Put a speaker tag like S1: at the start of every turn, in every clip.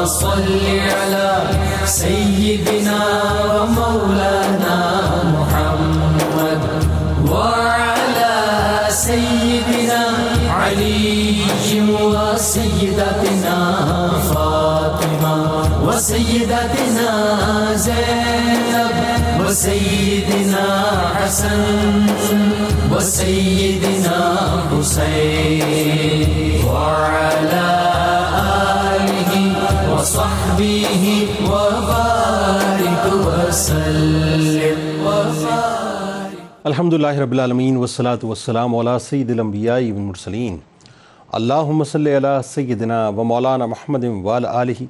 S1: صل على سيدنا ومولانا محمد وعلى سيدنا علي وسيدتنا فاطمة وسيدتنا زينب وسيدنا حسن وسيدنا حسين وعلى آله وصحبه وبارك وسلم وبارك.
S2: الحمدللہ رب العالمین والصلاة والسلام علی سید الانبیاء والمرسلین. اللہم صلی علی سیدنا و مولانا محمد وعلی آلہ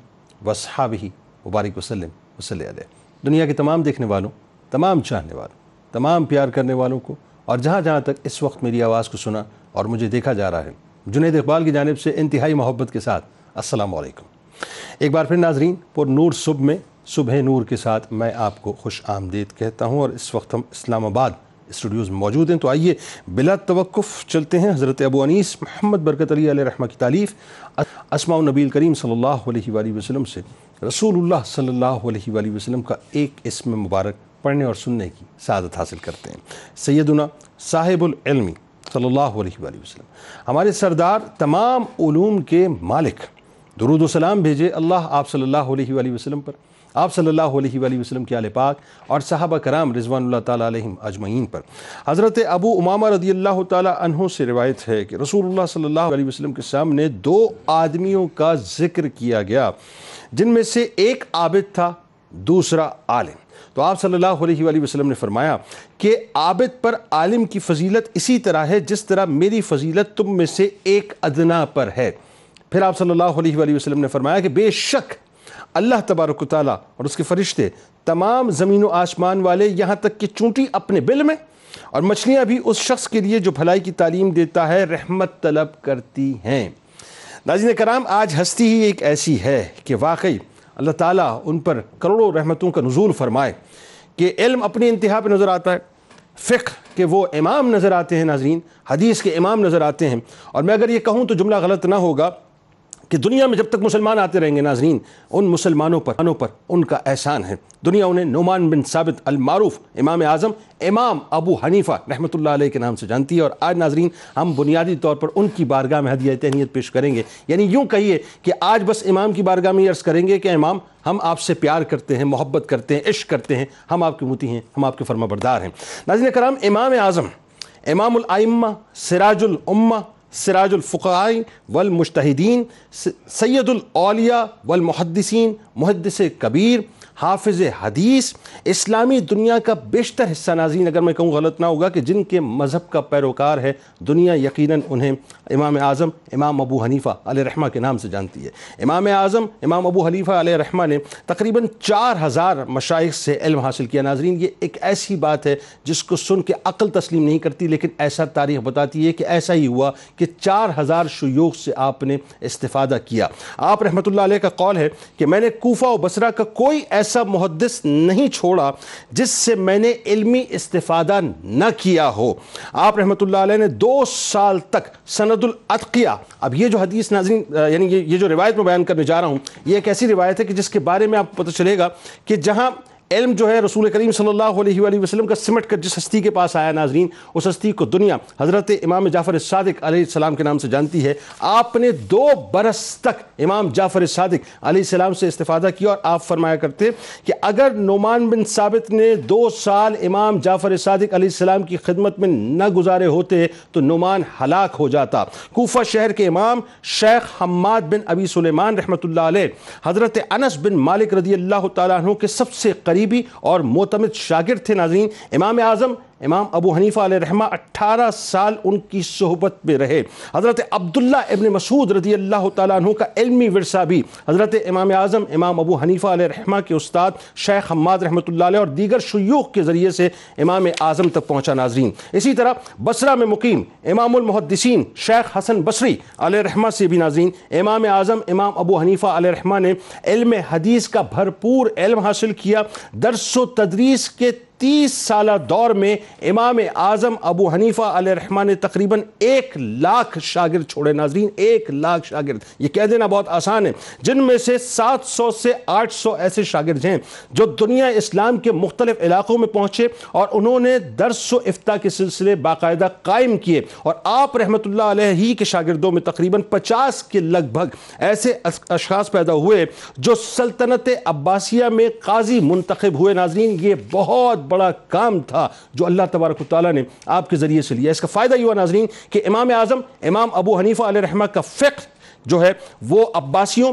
S2: واصحابہ وبارک وسلم وصلی علیہ. دنیا کے تمام دیکھنے والوں، تمام چاہنے والوں، تمام پیار کرنے والوں کو، اور جہاں جہاں تک اس وقت میری آواز کو سنا اور مجھے دیکھا جا رہا ہے، جنید اقبال کی جانب سے انتہائی محبت کے ساتھ السلام علیکم. ایک بار پھر ناظرین، پر نور صبح میں صبح نور کے ساتھ میں آپ کو خوش آمدید کہتا ہوں، اور اس وقت ہم اسلام آباد اسٹوڈیوز میں موجود ہیں. تو آئیے بلا توقف چلتے ہیں حضرت ابو انیس محمد برکت علی علیہ رحمہ کی تالیف اسماء النبی کریم صلی اللہ علیہ وآلہ وسلم سے رسول اللہ صلی اللہ علیہ وآلہ وسلم کا ایک اسم مبارک پڑھنے اور سننے کی سعادت حاصل کرتے ہیں. سیدنا صاحب العلم صلی اللہ علیہ وآلہ وسلم، ہمارے سردار تمام علوم کے مالک، درود و سلام بھیجے اللہ آپ صلی اللہ علیہ وآلہ وسلم پر، آپ صلی اللہ علیہ وآلہ وسلم کے آل پاک اور صحابہ کرام رضوان اللہ تعالیٰ علیہم اجمعین پر. حضرت ابو امامہ رضی اللہ تعالیٰ عنہ سے روایت ہے کہ رسول اللہ صلی اللہ علیہ وسلم کے سامنے دو آدمیوں کا ذکر کیا گیا، جن میں سے ایک عابد تھا، دوسرا عالم. تو آپ صلی اللہ علیہ وآلہ وسلم نے فرمایا کہ عابد پر عالم کی فضیلت اسی طرح ہے جس طرح میری فضیلت تم میں سے ایک ادنا پر ہے. پھر آپ صلی اللہ علیہ وآلہ وسلم نے فرمایا کہ بے شک اللہ تبارک و تعالیٰ اور اس کے فرشتے، تمام زمین و آسمان والے، یہاں تک کہ چونٹی اپنے بل میں، اور مچھلیاں بھی اس شخص کے لیے جو بھلائی کی تعلیم دیتا ہے رحمت طلب کرتی ہیں. ناظرین کرام، آج ہستی ہی ایک ایسی ہے کہ واقعی اللہ تعالیٰ ان پر کروڑوں رحمتوں کا نزول فرمائے کہ علم اپنی انتہا پہ نظر آتا ہے، فقہ کے وہ امام نظر آتے ہیں، ناظرین حدیث کے امام نظر آتے ہیں. اور میں اگر یہ کہوں تو جملہ غلط نہ ہوگا کہ دنیا میں جب تک مسلمان آتے رہیں گے ناظرین، ان مسلمانوں پر ان کا احسان ہے. دنیا انہیں نعمان بن ثابت المعروف امام اعظم امام ابو حنیفہ رحمۃ اللہ علیہ کے نام سے جانتی ہے. اور آج ناظرین ہم بنیادی طور پر ان کی بارگاہ میں ہدیہ تہنیت پیش کریں گے. یعنی یوں کہیے کہ آج بس امام کی بارگاہ میں یہ عرض کریں گے کہ امام، ہم آپ سے پیار کرتے ہیں، محبت کرتے ہیں، عشق کرتے ہیں، ہم آپ کے مطیع ہیں، ہم آپ کے فرما بردار ہیں. ناظرین کرام، امام اعظم، امام الائمہ، سراج الامہ، سراج الفقہاء والمجتہدین، سید الاولیاء والمحدثین، محدث کبیر، حافظ حدیث، اسلامی دنیا کا بیشتر حصہ، ناظرین اگر میں کہوں غلط نہ ہوگا، کہ جن کے مذہب کا پیروکار ہے دنیا، یقیناً انہیں امام اعظم امام ابو حنیفہ علیہ رحمہ کے نام سے جانتی ہے. امام اعظم امام ابو حنیفہ علیہ رحمہ نے تقریباً 4000 مشائخ سے علم حاصل کیا. ناظرین یہ ایک ایسی بات ہے جس کو سن کے عقل تسلیم نہیں کرتی، لیکن ایسا تاریخ بتاتی ہے کہ ایسا ہی ہوا کہ 4000 شیوخ سے آپ نے استفادہ کیا. آپ رحمۃ اللہ علیہ کا قول ہے کہ میں نے کوفہ و بصرہ کا کوئی ایسا محدث نہیں چھوڑا جس سے میں نے علمی استفادہ نہ کیا ہو. آپ رحمۃ اللہ علیہ نے 2 سال تک سند الاتقیہ، اب یہ جو حدیث ناظرین یعنی یہ جو روایت میں بیان کرنے جا رہا ہوں، یہ ایک ایسی روایت ہے کہ جس کے بارے میں آپ کو پتہ چلے گا کہ جہاں علم جو ہے رسول کریم صلی اللہ علیہ وآلہ وسلم کا سمٹ کر جس ہستی کے پاس آیا ناظرین، اس ہستی کو دنیا حضرت امام جعفر الصادق علیہ السلام کے نام سے جانتی ہے. آپ نے 2 برس تک امام جعفر الصادق علیہ السلام سے استفادہ کیا، اور آپ فرمایا کرتے کہ اگر نعمان بن ثابت نے 2 سال امام جعفر الصادق علیہ السلام کی خدمت میں نہ گزارے ہوتے تو نعمان ہلاک ہو جاتا. کوفہ شہر کے امام شیخ حماد بن ابی سلیمان رحمۃ اللہ علیہ حضرت انس بن مالک رضی اللہ تعالیٰ عنہ کے سب سے قریبی اور معتمد شاگرد تھے. ناظرین امام اعظم امام ابو حنیفہ علیہ رحمہ 18 سال ان کی صحبت میں رہے. حضرت عبداللہ ابن مسعود رضی اللہ تعالیٰ عنہ کا علمی ورثہ بھی حضرت امام اعظم امام ابو حنیفہ علیہ رحمہ کے استاد شیخ حماد رحمۃ اللہ علیہ اور دیگر شیوخ کے ذریعے سے امام اعظم تک پہنچا. ناظرین اسی طرح بصرہ میں مقیم امام المحدثین شیخ حسن بصری علیہ رحمہ سے بھی ناظرین امام اعظم امام ابو حنیفہ علیہ رحمہ نے علم حدیث کا بھرپور علم حاصل کیا. درس و تدریس کے 30 سالہ دور میں امام اعظم ابو حنیفہ علیہ الرحمہ نے تقریباً 1 لاکھ شاگرد چھوڑے ناظرین، 1 لاکھ شاگرد، یہ کہہ دینا بہت آسان ہے، جن میں سے 700 سے 800 ایسے شاگرد ہیں جو دنیا اسلام کے مختلف علاقوں میں پہنچے اور انہوں نے درس و افتاء کے سلسلے باقاعدہ قائم کیے، اور آپ رحمۃ اللہ علیہ ہی کے شاگردوں میں تقریباً 50 کے لگ بھگ ایسے اشخاص پیدا ہوئے جو سلطنت عباسیہ میں قاضی منتخب ہوئے ناظرین۔ یہ بہت بڑا کام تھا جو اللہ تبارک و تعالیٰ نے آپ کے ذریعے سے لیا۔ اس کا فائدہ یہ ہوا ناظرین کہ امام اعظم امام ابو حنیفہ علیہ الرحمہ کا فقہ جو ہے وہ عباسیوں،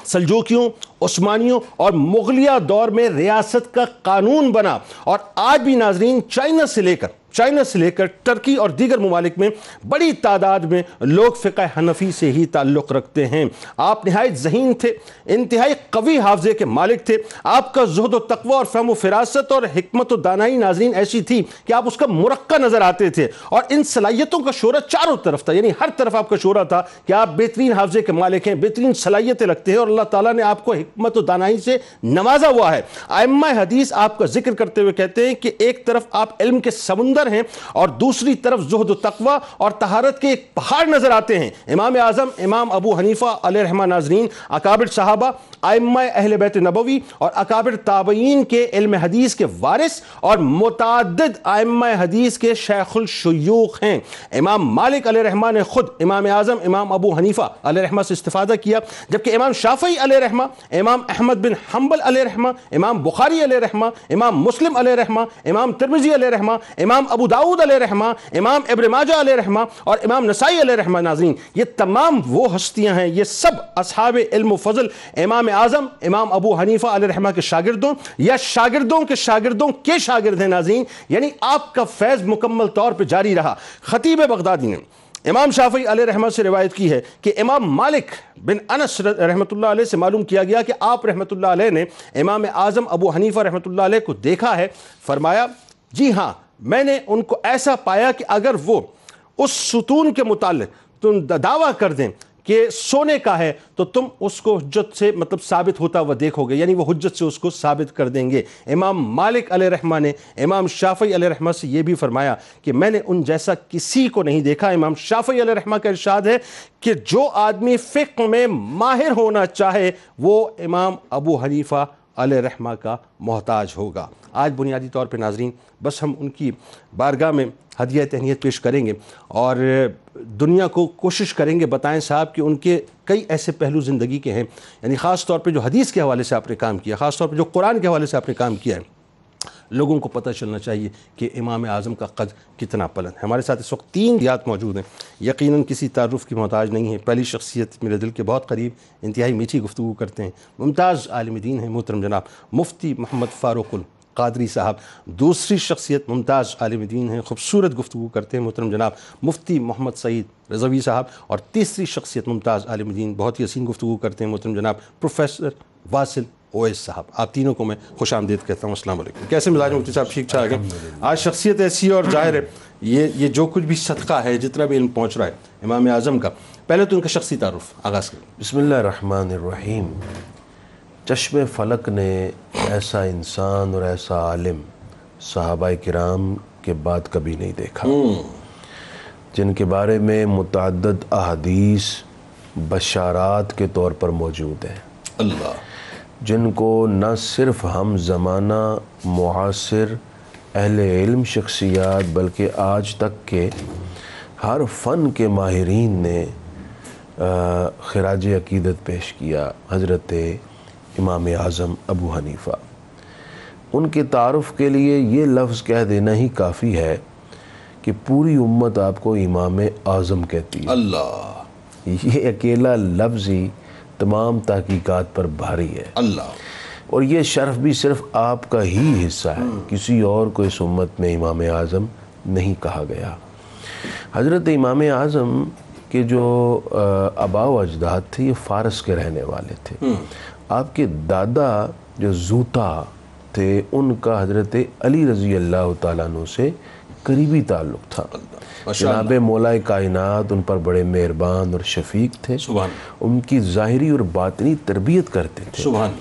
S2: سلجوکیوں، عثمانیوں اور مغلیہ دور میں ریاست کا قانون بنا، اور آج بھی ناظرین چائنا سے لے کر ٹرکی اور دیگر ممالک میں بڑی تعداد میں لوگ فقہ حنفی سے ہی تعلق رکھتے ہیں۔ آپ نہایت ذہین تھے، انتہائی قوی حافظے کے مالک تھے، آپ کا زہد و تقوی اور فہم و فراست اور حکمت و دانائی ناظرین ایسی تھی کہ آپ اس کا مرقع نظر آتے تھے، اور ان صلاحیتوں کا شعرہ چاروں طرف تھا، یعنی ہر طرف آپ کا شعرہ تھا کہ آپ بہترین حافظے کے مالک ہیں، بہترین صلاحیتیں رکھتے ہیں، اور اللہ تعالیٰ نے آپ کو حکمت و دانائی سے نوازا ہوا ہے۔ ائمہ حدیث آپ کا ذکر کرتے ہوئے کہتے ہیں کہ ایک طرف آپ علم کے سمندر ہیں اور دوسری طرف زہد و تقوی اور طہارت کے ایک پہاڑ نظر آتے ہیں۔ امام اعظم امام ابو حنیفہ علیہ الرحمہ ناظرین اکابر صحابہ، ائمہ اہل بیت نبوی اور اکابر تابعین کے علم حدیث کے وارث اور متعدد ائمہ حدیث کے شیخ الشیوخ ہیں۔ امام مالک علیہ الرحمہ نے خود امام اعظم امام ابو حنیفہ علیہ الرحمہ سے استفادہ کیا، جبکہ امام شافعی علیہ الرحمہ، امام احمد بن حنبل علیہ الرحمہ، امام بخاری علیہ الرحمہ، امام مسلم علیہ الرحمہ، امام ترمذی علیہ الرحمہ، امام ابو داؤد علیہ الرحمہ، امام ابن ماجہ علیہ الرحمہ اور امام نسائی علیہ الرحمہ ناظرین، یہ تمام وہ ہستیاں ہیں، یہ سب اصحاب علم و فضل امام اعظم امام ابو حنیفہ علیہ الرحمہ کے شاگردوں یا شاگردوں کے شاگردوں کے شاگرد ہیں ناظرین، یعنی آپ کا فیض مکمل طور پہ جاری رہا۔ خطیب بغدادی نے امام شافعی علیہ الرحمہ سے روایت کی ہے کہ امام مالک بن انس رحمۃ اللہ علیہ سے معلوم کیا گیا کہ آپ رحمۃ اللہ علیہ نے امام اعظم ابو حنیفہ رحمۃ اللہ علیہ کو دیکھا ہے، فرمایا جی ہاں، میں نے ان کو ایسا پایا کہ اگر وہ اس ستون کے متعلق تم دعویٰ کر دیں کہ سونے کا ہے تو تم اس کو حجت سے ثابت ہوتا ہوا دیکھو گے، یعنی وہ حجت سے اس کو ثابت کر دیں گے۔ امام مالک علیہ الرحمہ نے امام شافعی علیہ الرحمہ سے یہ بھی فرمایا کہ میں نے ان جیسا کسی کو نہیں دیکھا۔ امام شافعی علیہ الرحمہ کا ارشاد ہے کہ جو آدمی فقہ میں ماہر ہونا چاہے وہ امام ابو حنیفہ علیہ الرحمہ کا محتاج ہوگا۔ آج بنیادی طور پہ ناظرین بس ہم ان کی بارگاہ میں ہدیہ تہنیت پیش کریں گے اور دنیا کو کوشش کریں گے بتائیں صاحب کہ ان کے کئی ایسے پہلو زندگی کے ہیں، یعنی خاص طور پہ جو حدیث کے حوالے سے آپ نے کام کیا، خاص طور پہ جو قرآن کے حوالے سے آپ نے کام کیا ہے، لوگوں کو پتہ چلنا چاہیے کہ امام اعظم کا قد کتنا بلند ہے۔ ہمارے ساتھ اس وقت 3 دیات موجود ہیں، یقیناً کسی تعارف کی محتاج نہیں ہے۔ پہلی شخصیت میرے دل کے بہت قریب، انتہائی میٹھی گفتگو کرتے ہیں، ممتاز عالم دین ہیں، محترم جناب مفتی محمد فاروق القادری صاحب۔ دوسری شخصیت ممتاز عالم دین ہیں، خوبصورت گفتگو کرتے ہیں، محترم جناب مفتی محمد سعید رضوی صاحب۔ اور تیسری شخصیت ممتاز عالم دین، بہت ہی حسین گفتگو کرتے ہیں، محترم جناب پروفیسر واصل اویس صاحب۔ آپ تینوں کو میں خوش آمدید کہتا ہوں، السلام علیکم۔ کیسے مزاج مفتی صاحب؟ ٹھیک ٹھاک ہے؟ آج شخصیت ایسی ہے اور ظاہر ہے یہ جو کچھ بھی صدقہ ہے، جتنا بھی علم پہنچ رہا ہے امام اعظم کا، پہلے تو ان کا شخصی تعارف آغاز کریں۔
S3: بسم اللہ الرحمن الرحیم۔ چشم فلک نے ایسا انسان اور ایسا عالم صحابہ کرام کے بعد کبھی نہیں دیکھا، جن کے بارے میں متعدد احادیث بشارات کے طور پر موجود ہیں،
S2: اللہ،
S3: جن کو نہ صرف ہم زمانہ معاصر اہل علم شخصیات بلکہ آج تک کے ہر فن کے ماہرین نے خراج عقیدت پیش کیا، حضرت امام اعظم ابو حنیفہ۔ ان کے تعارف کے لیے یہ لفظ کہہ دینا ہی کافی ہے کہ پوری امت آپ کو امام اعظم کہتی ہے۔
S2: اللہ،
S3: یہ اکیلا لفظ ہی تمام تحقیقات پر بھاری ہے،
S2: اللہ،
S3: اور یہ شرف بھی صرف آپ کا ہی حصہ ہے، کسی اور کو اس امت میں امام اعظم نہیں کہا گیا۔ حضرت امام اعظم کے جو آباء و اجداد تھے یہ فارس کے رہنے والے تھے۔ آپ کے دادا جو زوتا تھے ان کا حضرت علی رضی اللہ تعالیٰ عنہ سے قریبی تعلق تھا۔ جناب مولا کائنات ان پر بڑے مہربان اور شفیق تھے،
S2: سبحان،
S3: ان کی ظاہری اور باطنی تربیت کرتے تھے،
S2: سبحان،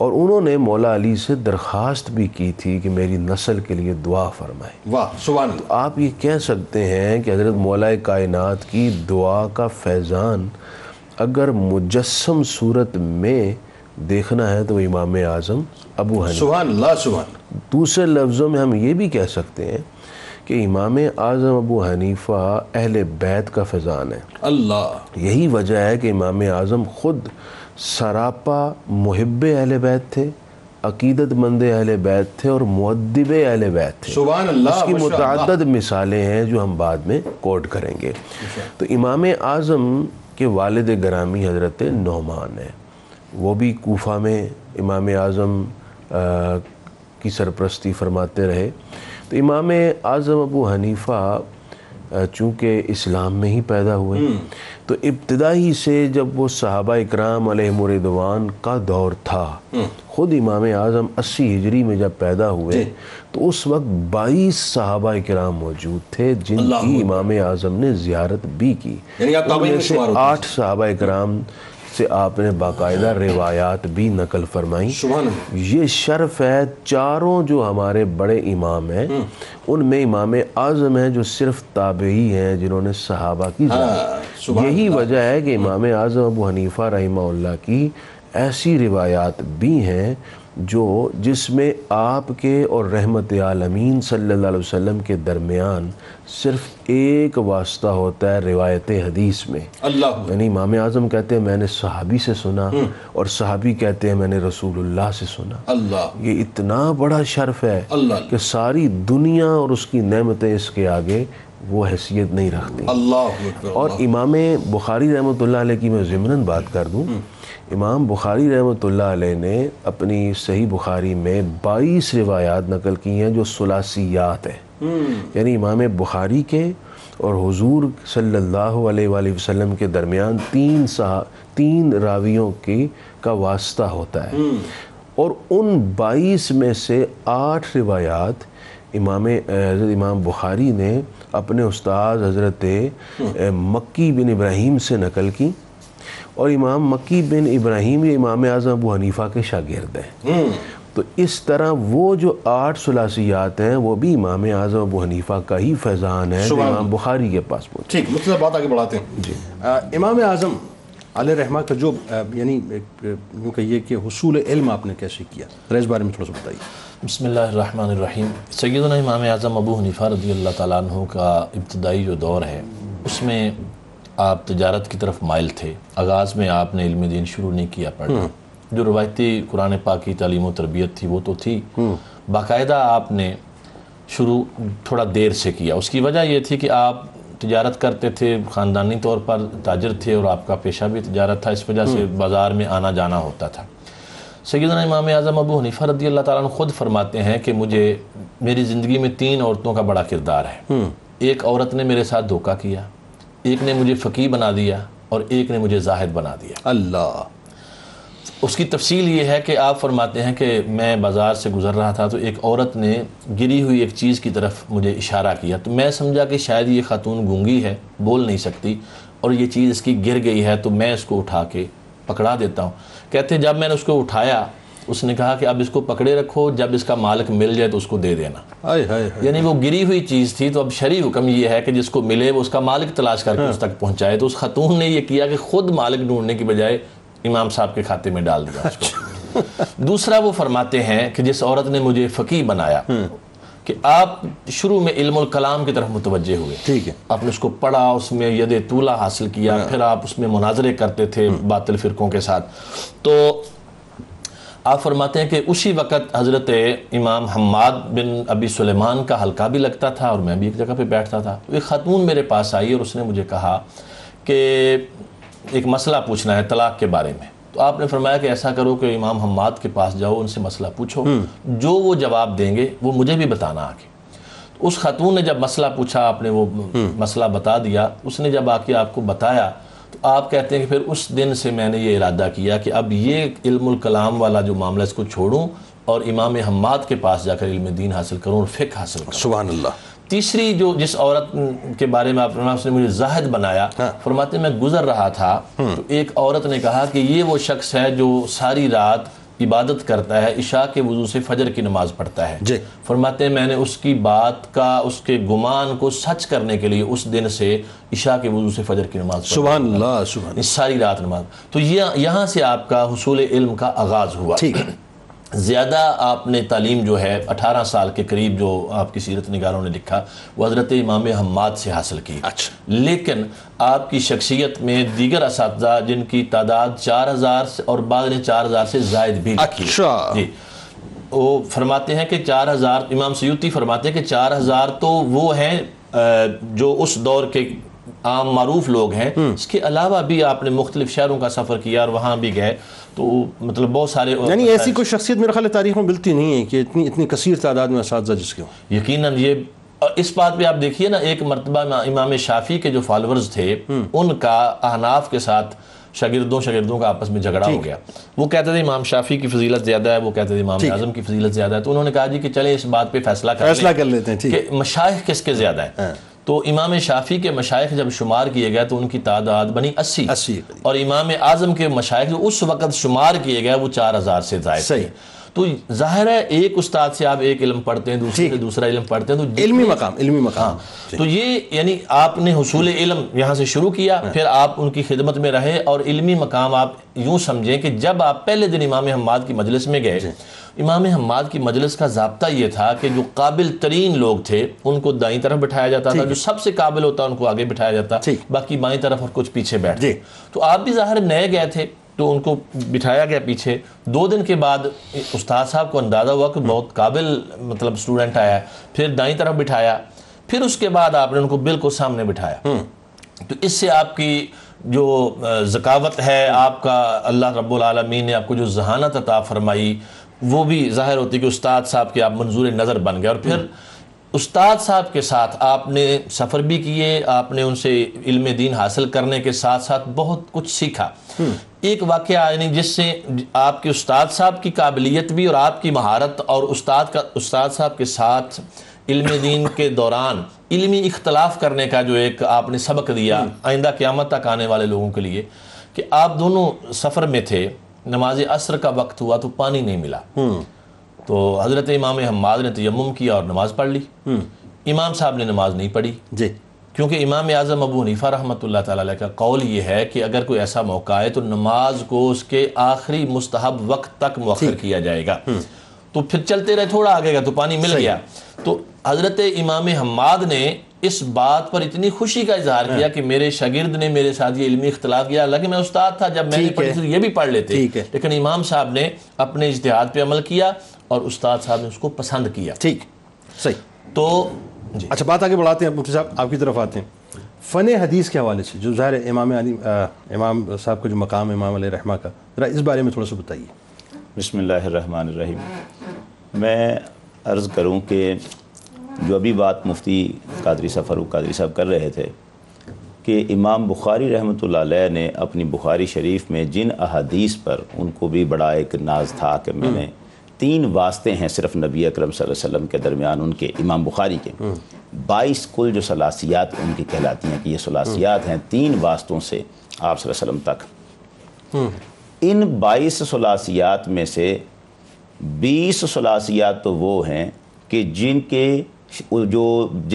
S3: اور انہوں نے مولا علی سے درخواست بھی کی تھی کہ میری نسل کے لیے دعا فرمائے.
S2: واہ سبحان اللہ.
S3: تو آپ یہ کہہ سکتے ہیں کہ حضرت مولا کائنات کی دعا کا فیضان اگر مجسم صورت میں دیکھنا ہے تو امام اعظم ابو حنیفہ.
S2: سبحان اللہ سبحان.
S3: دوسرے لفظوں میں ہم یہ بھی کہہ سکتے ہیں کہ امام اعظم ابو حنیفہ اہل بیت کا فیضان ہے.
S2: اللہ.
S3: یہی وجہ ہے کہ امام اعظم خود سراپا محب اہل بیت تھے، عقیدت مند اہل بیت تھے اور مؤدب اہل بیت تھے.
S2: سبحان اللہ.
S3: اس کی متعدد مثالیں ہیں جو ہم بعد میں کوٹ کریں گے. تو امام اعظم کے والد گرامی حضرت نعمان ہیں، وہ بھی کوفہ میں امام اعظم کی سرپرستی فرماتے رہے. تو امام اعظم ابو حنیفہ چونکہ اسلام میں ہی پیدا ہوئے تو ابتدائی سے جب وہ صحابہ اکرام علیہم رضوان کا دور تھا، خود امام اعظم 80 ہجری میں جب پیدا ہوئے تو اس وقت 22 صحابہ اکرام موجود تھے جن کی امام اعظم نے زیارت بھی کی. ان میں سے 8 صحابہ اکرام سے آپ نے باقاعدہ روایات بھی نقل فرمائیں. یہ شرف ہے. چاروں جو ہمارے بڑے امام ہیں ان میں امام اعظم ہیں جو صرف تابعی ہیں جنہوں نے صحابہ کی زیارت. یہی وجہ ہے کہ امام اعظم ابو حنیفہ رحمہ اللہ کی ایسی روایات بھی ہیں جو جس میں آپ کے اور رحمت عالمین صلی اللہ علیہ وسلم کے درمیان صرف ایک واسطہ ہوتا ہے روایت حدیث میں. اللہ. یعنی امام اعظم کہتے ہیں میں نے صحابی سے سنا اور صحابی کہتے ہیں میں نے رسول اللہ سے سنا. اللہ. یہ اتنا بڑا شرف ہے کہ ساری دنیا اور اس کی نعمتیں اس کے آگے وہ حیثیت نہیں رکھتی. اللہ. اور امام بخاری رحمۃ اللہ علیہ کی میں ضمناً بات کر دوں، امام بخاری رحمۃ اللہ علیہ نے اپنی صحیح بخاری میں 22 روایات نقل کی ہیں جو ثلاثیات ہیں. یعنی امام بخاری کے اور حضور صلی اللہ علیہ وآلہ وسلم کے درمیان 3 راویوں کا واسطہ ہوتا ہے. اور ان 22 میں سے 8 روایات حضرت امام بخاری نے اپنے استاد حضرت مکی بن ابراہیم سے نقل کی، اور امام مکی بن ابراہیم یہ امام اعظم ابو حنیفہ کے شاگرد ہیں. تو اس طرح وہ جو 8 ثلاثیات ہیں وہ بھی امام اعظم ابو حنیفہ کا ہی فیضان ہے جو امام بخاری کے پاس پہنچے.
S2: ٹھیک، مطلب بات آگے بڑھاتے ہیں. جی. امام اعظم علیہ رحمہ کا جو یعنی یوں کہیے کہ حصول علم آپ نے کیسے کیا، اس بارے میں تھوڑا سا بتائیے.
S4: بسم اللہ الرحمن الرحیم. سیدنا امام اعظم ابو حنیفہ رضی اللہ تعالیٰ عنہ کا ابتدائی جو دور ہے اس میں آپ تجارت کی طرف مائل تھے. آغاز میں آپ نے علم دین شروع نہیں کیا پڑھنا. جو روایتی قرآن پاک کی تعلیم و تربیت تھی وہ تو تھی، باقاعدہ آپ نے شروع تھوڑا دیر سے کیا. اس کی وجہ یہ تھی کہ آپ تجارت کرتے تھے، خاندانی طور پر تاجر تھے اور آپ کا پیشہ بھی تجارت تھا، اس وجہ سے بازار میں آنا جانا ہوتا تھا. سیدنا امام اعظم ابو حنیفہ رضی اللہ تعالیٰ عنہ خود فرماتے ہیں کہ میری زندگی میں 3 عورتوں کا بڑا کردار ہے. ایک عورت نے میرے ساتھ دھوکہ کیا، ایک نے مجھے فقیہ بنا دیا اور ایک نے مجھے زاہد بنا دیا. اللہ. اس کی تفصیل یہ ہے کہ آپ فرماتے ہیں کہ میں بازار سے گزر رہا تھا تو ایک عورت نے گری ہوئی ایک چیز کی طرف مجھے اشارہ کیا، تو میں سمجھا کہ شاید یہ خاتون گونگی ہے، بول نہیں سکتی اور یہ چیز اس کی گر گئی ہے، تو میں اس کو اٹھا کے پکڑا دیتا ہوں. کہتے ہیں جب میں نے اس کو اٹھایا اس نے کہا کہ اب اس کو پکڑے رکھو، جب اس کا مالک مل جائے تو اس کو دے دینا. یعنی وہ گری ہوئی چیز تھی تو اب شرعی حکم یہ ہے کہ جس کو ملے وہ اس کا مالک تلاش کر کے اس تک پہنچائے. تو اس خاتون نے یہ کیا کہ خود مالک ڈھونڈنے کی بجائے امام صاحب کے کھاتے میں ڈال دیا اس کو. دوسرا وہ فرماتے ہیں کہ جس عورت نے مجھے فقیہ بنایا کہ آپ شروع میں علم الکلام کی طرف متوجہ ہوئے. ٹھیک ہے. آپ نے اس کو پڑھا، اس میں ید طولہ حاصل کیا، پھر آپ اس میں مناظرے کرتے تھے باطل فرقوں کے ساتھ. تو آپ فرماتے ہیں کہ اسی وقت حضرت امام حماد بن ابی سلیمان کا حلقہ بھی لگتا تھا اور میں بھی ایک جگہ پہ بیٹھتا تھا. ایک خاتون میرے پاس آئی اور اس نے مجھے کہا کہ ایک مسئلہ پوچھنا ہے طلاق کے بارے میں. تو آپ نے فرمایا کہ ایسا کرو کہ امام حماد کے پاس جاؤ، ان سے مسئلہ پوچھو، جو وہ جواب دیں گے وہ مجھے بھی بتانا آگے. اس خاتون نے جب مسئلہ پوچھا، آپ نے وہ مسئلہ بتا دیا. اس نے جب آ کے آپ کو بتایا تو آپ کہتے ہیں کہ پھر اس دن سے میں نے یہ ارادہ کیا کہ اب یہ علم الکلام والا جو معاملہ اس کو چھوڑوں اور امام حماد کے پاس جا کر علم دین حاصل کروں اور فقہ حاصل کروں. سبحان اللہ. تیسری جس عورت کے بارے میں آپ فرمایا اس نے مجھے زاہد بنایا. فرماتے میں گزر رہا تھا تو ایک عورت نے کہا کہ یہ وہ شخص ہے جو ساری رات عبادت کرتا ہے عشاء کے وضو سے فجر کی نماز پڑھتا ہے،
S2: جی
S4: فرماتے ہیں میں نے اس کی بات کا، اس کے گمان کو سچ کرنے کے لیے اس دن سے عشاء کے وضو سے فجر کی نماز پڑھا،
S2: سبحان اللہ سبحان
S4: ساری رات نماز۔ تو یہاں سے آپ کا حصول علم کا آغاز ہوا۔
S2: ٹھیک،
S4: زیادہ آپ نے تعلیم جو ہے 18 سال کے قریب جو آپ کی سیرت نگاروں نے لکھا وہ حضرت امام حماد سے حاصل کی،
S2: اچھا،
S4: لیکن آپ کی شخصیت میں دیگر اساتذہ جن کی تعداد 4000 اور بعض نے 4000 سے زائد بھی لکھی،
S2: اچھا،
S4: جی وہ فرماتے ہیں کہ 4000، امام سیوطی فرماتے ہیں کہ 4000 تو وہ ہیں جو اس دور کے عام معروف لوگ ہیں، اس کے علاوہ بھی آپ نے مختلف شہروں کا سفر کیا اور وہاں بھی گئے، تو مطلب بہت سارے،
S2: یعنی ایسی کوئی شخصیت میرے خیال تاریخ میں ملتی نہیں ہے کہ اتنی کثیر تعداد میں اساتذہ جس کے ہوں۔
S4: یقیناً یہ اس بات پہ آپ دیکھیے نا، ایک مرتبہ امام شافعی کے جو فالورز تھے ان کا احناف کے ساتھ شاگردوں کا آپس میں جھگڑا ہو گیا، وہ کہتے تھے امام شافعی کی فضیلت زیادہ ہے، وہ کہتے تھے امام اعظم کی فضیلت زیادہ ہے، تو انہوں نے کہا جی کہ چلیں اس بات پہ فیصلہ
S2: کر لیتے ہیں
S4: کہ مشائخ کس کے زیادہ ہیں۔ تو امام شافعی کے مشائخ جب شمار کیے گئے تو ان کی تعداد بنی 80، اور امام اعظم کے مشائخ جو اس وقت شمار کیے گئے وہ 4000 سے زائد تھے۔ تو ظاہر ہے ایک استاد سے آپ ایک علم پڑھتے ہیں، دوسرے سے دوسرا علم پڑھتے ہیں، تو علمی مقام، تو یہ یعنی آپ نے حصول علم یہاں سے شروع کیا، پھر آپ ان کی خدمت میں رہے، اور علمی مقام آپ یوں سمجھیں کہ جب آپ پہلے دن امام حماد کی مجلس میں گئے، امام حماد کی مجلس کا ضابطہ یہ تھا کہ جو قابل ترین لوگ تھے ان کو دائیں طرف بٹھایا جاتا تھا، جو سب سے قابل ہوتا ان کو آگے بٹھایا جاتا، باقی بائیں طرف اور کچھ پیچھے بیٹھتے۔ تو آپ بھی ظاہر نئے گئے تھے تو ان کو بٹھایا گیا پیچھے۔ 2 دن کے بعد استاد صاحب کو اندازہ ہوا کہ بہت قابل مطلب اسٹوڈنٹ آیا ہے، پھر دائیں طرف بٹھایا، پھر اس کے بعد آپ نے ان کو بالکل سامنے بٹھایا۔ تو اس سے آپ کی جو ذکاوت ہے، آپ کا اللہ رب العالمین نے آپ کو جو ذہانت عطا فرمائی وہ بھی ظاہر ہوتی کہ استاد صاحب کے آپ منظور نظر بن گئے، اور پھر استاد صاحب کے ساتھ آپ نے سفر بھی کیے، آپ نے ان سے علم دین حاصل کرنے کے ساتھ ساتھ بہت کچھ سیکھا۔ ایک واقعہ یعنی جس سے آپ کے استاد صاحب کی قابلیت بھی اور آپ کی مہارت، اور استاد صاحب کے ساتھ علم دین کے دوران علمی اختلاف کرنے کا جو ایک آپ نے سبق دیا آئندہ قیامت تک آنے والے لوگوں کے لیے، کہ آپ دونوں سفر میں تھے، نماز عصر کا وقت ہوا تو پانی نہیں ملا، تو حضرت امام حماد نے تیمم کیا اور نماز پڑھ لی، امام صاحب نے نماز نہیں پڑھی، کیونکہ امام اعظم ابو حنیفہ رحمۃ اللہ تعالی علیہ کا قول یہ ہے کہ اگر کوئی ایسا موقع ہے تو نماز کو اس کے آخری مستحب وقت تک مؤخر کیا جائے گا۔ تو پھر چلتے رہے، تھوڑا آگے گا تو پانی مل گیا، تو حضرت امام حماد نے اس بات پر اتنی خوشی کا اظہار کیا کہ میرے شاگرد نے میرے ساتھ یہ علمی اختلاف کیا، حالانکہ میں استاد تھا، جب میں نے پڑھی تھی یہ بھی پڑھ لیتے، لیکن امام صاحب نے اپنے اجتہاد پہ عمل کیا اور استاد صاحب نے اس کو پسند کیا۔
S2: ٹھیک، صحیح۔
S4: تو
S2: اچھا، بات آگے بڑھاتے ہیں، مفتی صاحب آپ کی طرف آتے ہیں۔ فن حدیث کے حوالے سے جو ظاہر امام صاحب کا جو مقام ہے امام علیہ رحمہ کا، ذرا اس بارے میں تھوڑا سا بتائیے۔
S5: بسم اللہ الرحمن الرحیم۔ میں عرض کروں کہ جو ابھی بات مفتی قادری صاحب فاروق قادری صاحب کر رہے تھے کہ امام بخاری رحمۃ اللہ علیہ نے اپنی بخاری شریف میں جن احادیث پر ان کو بھی بڑا ایک ناز تھا کہ میں نے 3 واسطے ہیں صرف نبی اکرم صلی اللہ علیہ وسلم کے درمیان ان کے، امام بخاری کے 22 کل جو ثلاثیات ان کی کہلاتی ہیں کہ یہ ثلاثیات ہیں 3 واسطوں سے آپ صلی اللہ علیہ وسلم تک۔ ان 22 ثلاثیات میں سے 20 ثلاثیات تو وہ ہیں کہ جن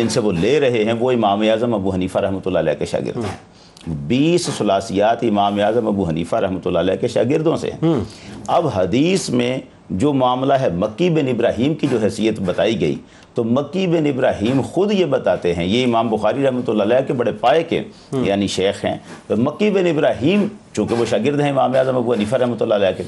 S5: سے وہ لے رہے ہیں وہ امام اعظم ابو حنیفہ رحمۃ اللہ علیہ کے شاگرد ہیں۔ 20 ثلاثیات امام اعظم ابو حنیفہ رحمۃ اللہ علیہ کے شاگردوں سے ہیں۔ اب حدیث میں جو معاملہ ہے مکی بن ابراہیم کی جو حیثیت بتائی گئی، تو مکی بن ابراہیم خود یہ بتاتے ہیں، یہ امام بخاری رحمۃ اللہ علیہ کے بڑے پائے کے یعنی شیخ ہیں، تو مکی بن ابراہیم چونکہ وہ شاگرد ہیں امام اعظم ابو حنیفہ رحمۃ اللہ علیہ کے،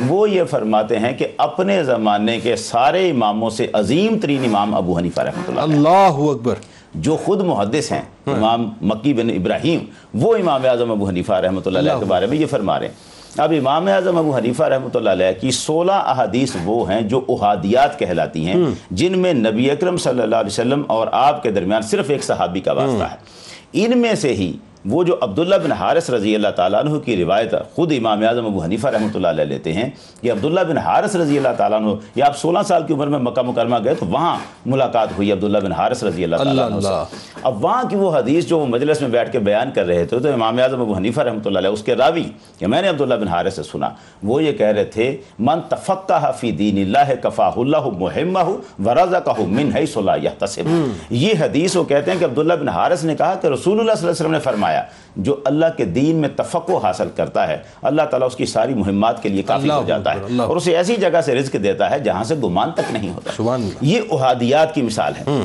S5: وہ یہ فرماتے ہیں کہ اپنے زمانے کے سارے اماموں سے عظیم ترین امام ابو حنیفہ رحمۃ اللہ علیہ،
S2: اللہ اکبر،
S5: جو خود محدث ہیں امام مکی بن ابراہیم، وہ امام اعظم ابو حنیفہ رحمۃ اللہ علیہ کے بارے میں یہ فرما رہے ہیں۔ اب امام اعظم ابو حنیفہ رحمۃ اللہ علیہ کی 16 احادیث وہ ہیں جو احادیات کہلاتی ہیں، جن میں نبی اکرم صلی اللہ علیہ وسلم اور آپ کے درمیان صرف ایک صحابی کا واسطہ ہے۔ ان میں سے ہی وہ جو عبداللہ بن حارث رضی اللہ تعالیٰ عنہ کی روایت خود امام اعظم ابو حنیفہ رحمۃ اللہ علیہ لیتے ہیں کہ عبداللہ بن حارث رضی اللہ تعالیٰ عنہ، یا آپ 16 سال کی عمر میں مکہ مکرمہ گئے تو وہاں ملاقات ہوئی عبداللہ بن حارث رضی اللہ تعالیٰ عنہ سے۔ اب وہاں کی وہ حدیث جو وہ مجلس میں بیٹھ کے بیان کر رہے تھے تو امام اعظم ابو حنیفہ رحمۃ اللہ علیہ اس کے راوی کہ میں نے عبداللہ بن حارث سے سنا، وہ یہ کہہ رہے تھے من تفقہ فی دین اللہ کفاہ اللہ مہمہ ورزقہ من حیث لا یحتسب۔ یہ حدیث وہ کہتے ہیں کہ عبداللہ بن حارث نے کہا کہ رسول اللہ صلی اللہ علیہ وسلم نے فرمایا جو اللہ کے دین میں تفقہ حاصل کرتا ہے اللہ تعالیٰ اس کی ساری مہمات کے لیے کافی ہو جاتا ہے اور اسے ایسی جگہ سے رزق دیتا ہے جہاں سے گمان تک نہیں ہوتا۔ یہ احادیات کی مثال ہے،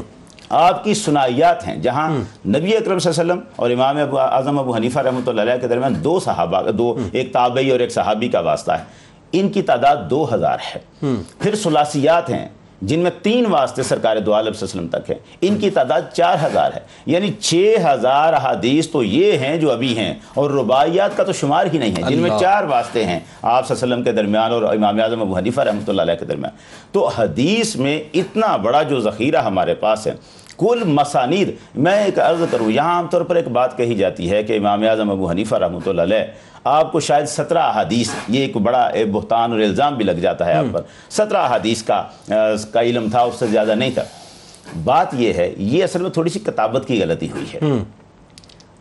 S5: آپ کی سنائیات ہیں جہاں نبی اکرم صلی اللہ علیہ وسلم اور امام اعظم ابو حنیفہ رحمۃ اللہ علیہ کے درمیان دو صحابہ، ایک تابعی اور ایک صحابی کا واسطہ ہے، ان کی تعداد 2000 ہے۔ پھر ثلاثیات ہیں جن میں 3 واسطے سرکار دو عالم صلی اللہ علیہ وسلم تک ہیں، ان کی تعداد 4000 ہے، یعنی 6000 احادیث تو یہ ہیں جو ابھی ہیں، اور رباعیات کا تو شمار ہی نہیں ہے جن میں 4 واسطے ہیں آپ صلی اللہ علیہ وسلم کے درمیان اور امام اعظم ابو حنیفہ رحمۃ اللہ علیہ کے درمیان۔ تو حدیث میں اتنا بڑا جو ذخیرہ ہمارے پاس ہے، کل مسانید، میں ایک عرض کروں یہاں عام طور پر ایک بات کہی جاتی ہے کہ امام اعظم ابو حنیفہ رحمۃ اللہ علیہ آپ کو شاید 17 احادیث، یہ ایک بڑا بہتان اور الزام بھی لگ جاتا ہے آپ پر، 17 احادیث کا علم تھا، اس سے زیادہ نہیں تھا۔ بات یہ ہے، یہ اصل میں تھوڑی سی کتابت کی غلطی ہوئی ہے۔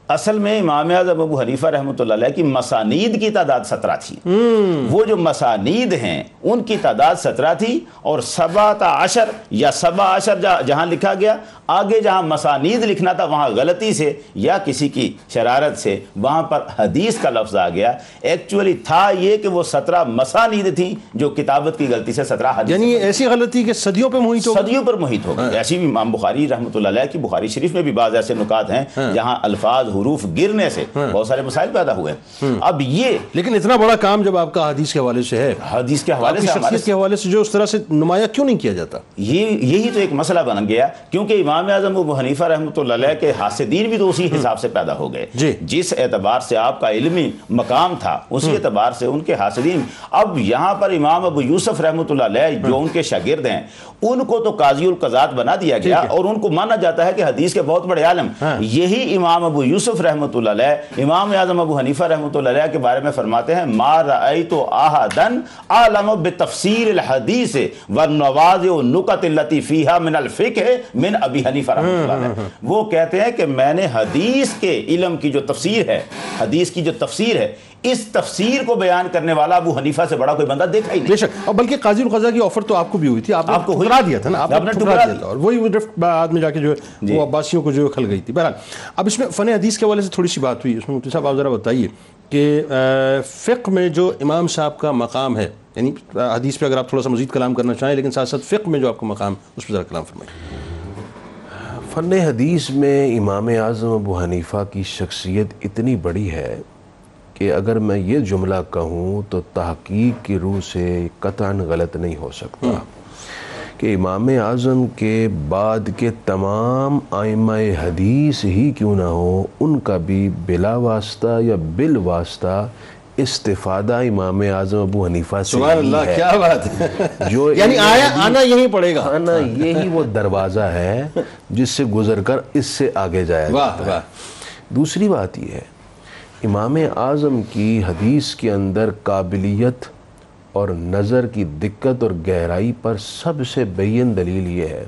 S5: اصل میں امام اعظم ابو حنیفہ رحمۃ اللہ علیہ کی مسانید کی تعداد 17 تھی، وہ جو مسانید ہیں ان کی تعداد 17 تھی، اور 17 یا 17 جہاں لکھا گیا، آگے جہاں مسانید لکھنا تھا وہاں غلطی سے یا کسی کی شرارت سے وہاں پر حدیث کا لفظ آ گیا۔ ایکچولی تھا یہ کہ وہ 17 مسانید تھیں جو کتابت کی غلطی سے 17 حدیث،
S2: یعنی ایسی غلطی کہ صدیوں پہ محیط ہو گئی،
S5: صدیوں پر محیط ہو گئی۔ ایسی بھی امام بخاری رحمۃ اللہ علیہ کی بخاری شریف میں بھی بعض ایسے نکات ہیں جہاں الفاظ حروف گرنے سے بہت سارے مسائل پیدا ہوئے۔ اب یہ
S2: لیکن اتنا بڑا کام جب آپ کا حدیث کے حوالے سے ہے،
S5: حدیث کے حوالے سے،
S2: شخصیت کے حوالے سے جو اس طرح سے نمایاں کیوں نہیں کیا جاتا؟
S5: یہی تو ایک مسئلہ بن گیا، کیونکہ امام اعظم ابو حنیفہ رحمۃ اللہ علیہ کے حاسدین بھی تو اسی حساب سے پیدا ہو گئے، جس اعتبار سے آپ کا علمی مقام تھا اسی اعتبار سے ان کے حاسدین۔ اب یہاں پر امام ابو یوسف رحمۃ اللہ علیہ جو ان کے شاگرد ہیں ان کو تو قاضی القضات بنا دیا گیا اور ان کو مانا جاتا ہے کہ حدیث کے بہت بڑے عالم۔ یہی امام ابو یوسف رحمۃ اللہ علیہ امام اعظم ابو حنیفہ رحمۃ اللہ علیہ کے بارے میں فرماتے ہیں ما رأیت احدا اعلم بتفسیر الحدیث والنواظر والنکت التي فيها من الفقہ من ابی حنیفہ رحمۃ اللہ علیہ۔ وہ کہتے ہیں کہ میں نے حدیث کے علم کی جو تفسیر ہے، حدیث کی جو تفسیر ہے، اس تفسیر کو بیان کرنے والا ابو حنیفہ سے بڑا کوئی بندہ دیکھا ہی نہیں۔
S2: بے شک، اور بلکہ قاضی القضاء کی آفر تو آپ کو بھی ہوئی تھی، آپ کو ٹھکرا دیا تھا نا، آپ نے ٹھکرا دیا تھا، اور وہی بعد میں جا کے جو ہے وہ عباسیوں کو جو کھل گئی تھی۔ بہرحال اب اس میں فن حدیث کے حوالے سے تھوڑی سی بات ہوئی، اس میں مفتی صاحب آپ ذرا بتائیے کہ فقہ میں جو امام صاحب کا مقام ہے، یعنی حدیث پہ اگر آپ تھوڑا سا مزید کلام کرنا چاہیں لیکن ساتھ ساتھ فقہ میں جو آپ کا مقام اس پہ ذرا کلام فرمائیں۔
S3: فن حدیث میں امام اعظم ابو حنیفہ کی شخصیت اتنی بڑی ہے کہ اگر میں یہ جملہ کہوں تو تحقیق کی روح سے قطعاً غلط نہیں ہو سکتا کہ امام اعظم کے بعد کے تمام ائمہ حدیث ہی کیوں نہ ہو، ان کا بھی بلا واسطہ یا بالواسطہ استفادہ امام اعظم ابو حنیفہ سے
S2: سبحان اللہ،
S3: ہے۔
S2: کیا بات ہے،
S3: جو
S2: یعنی آنا یہی پڑے گا،
S3: آنا یہی وہ دروازہ ہے جس سے گزر کر اس سے آگے جایا جاتا ہے۔ دوسری بات یہ ہے، امام اعظم کی حدیث کے اندر قابلیت اور نظر کی دقت اور گہرائی پر سب سے بین دلیل یہ ہے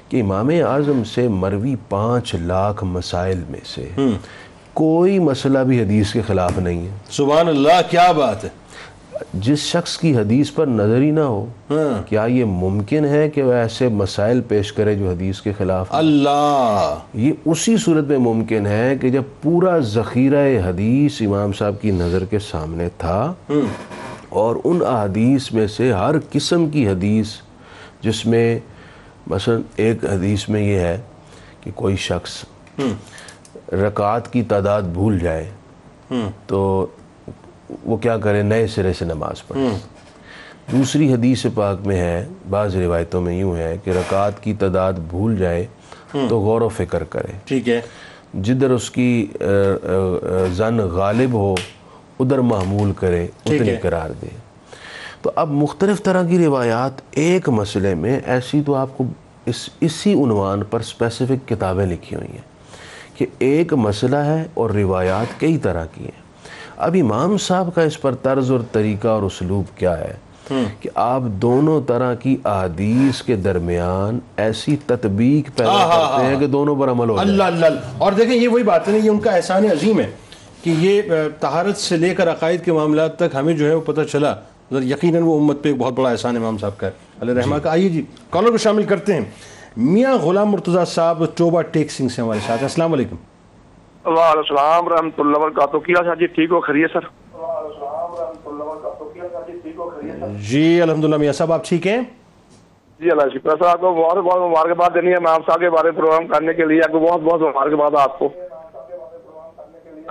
S3: کہ امام اعظم سے مروی 5 لاکھ مسائل میں سے کوئی مسئلہ بھی حدیث کے خلاف نہیں ہے۔
S2: سبحان اللہ، کیا بات ہے۔
S3: جس شخص کی حدیث پر نظر ہی نہ ہو، کیا یہ ممکن ہے کہ وہ ایسے مسائل پیش کرے جو حدیث کے خلاف؟
S2: اللہ،
S3: یہ اسی صورت میں ممکن ہے کہ جب پورا ذخیرہ حدیث امام صاحب کی نظر کے سامنے تھا اور ان احادیث میں سے ہر قسم کی حدیث، جس میں مثلا ایک حدیث میں یہ ہے کہ کوئی شخص رکعات کی تعداد بھول جائے تو وہ کیا کرے، نئے سرے سے نماز پڑھے۔ دوسری حدیث پاک میں ہے، بعض روایتوں میں یوں ہے کہ رکعات کی تعداد بھول جائے تو غور و فکر کرے،
S2: ٹھیک ہے،
S3: جدھر اس کی زن غالب ہو ادھر معمول کرے، اتنی قرار دے۔ تو اب مختلف طرح کی روایات ایک مسئلے میں ایسی تو آپ کو اسی عنوان پر اسپیسیفک کتابیں لکھی ہوئی ہیں کہ کہ ایک مسئلہ ہے اور روایات کئی طرح کی ہیں. اب امام صاحب کا اس پر طرز اور طریقہ اور اسلوب کیا ہے کہ آپ دونوں طرح کی احادیث کے درمیان ایسی تطبیق پیدا کرتے ہیں کہ دونوں پر عمل ہو جائے.
S2: اللہ اللہ. اور دیکھیں یہ وہی بات ہے نا, یہ ان کا احسان عظیم ہے کہ یہ طہارت سے لے کر عقائد کے معاملات تک ہمیں جو ہے وہ پتہ چلا. یقیناً وہ امت پہ ایک بہت بڑا احسان امام صاحب کا ہے علیہ رحمہ کا. آئیے جی کالر کو شامل کرتے ہیں. میاں غلام مرتضیٰ صاحب ٹوبہ ٹیک سنگھ سے ہمارے ساتھ. السلام علیکم.
S6: وعلیکم السلام رحمۃ اللہ وبرکاتہ. کیا صاحب جی ٹھیک ہو, خیریت سر؟
S2: جی الحمدللہ. میاں صاحب آپ ٹھیک ہیں؟
S6: جی اللہ شکر. سر آپ کو بہت بہت مبارکباد دینی ہے امام صاحب کے بارے میں پروگرام کرنے کے لیے. آپ کو بہت بہت مبارکباد آپ کو,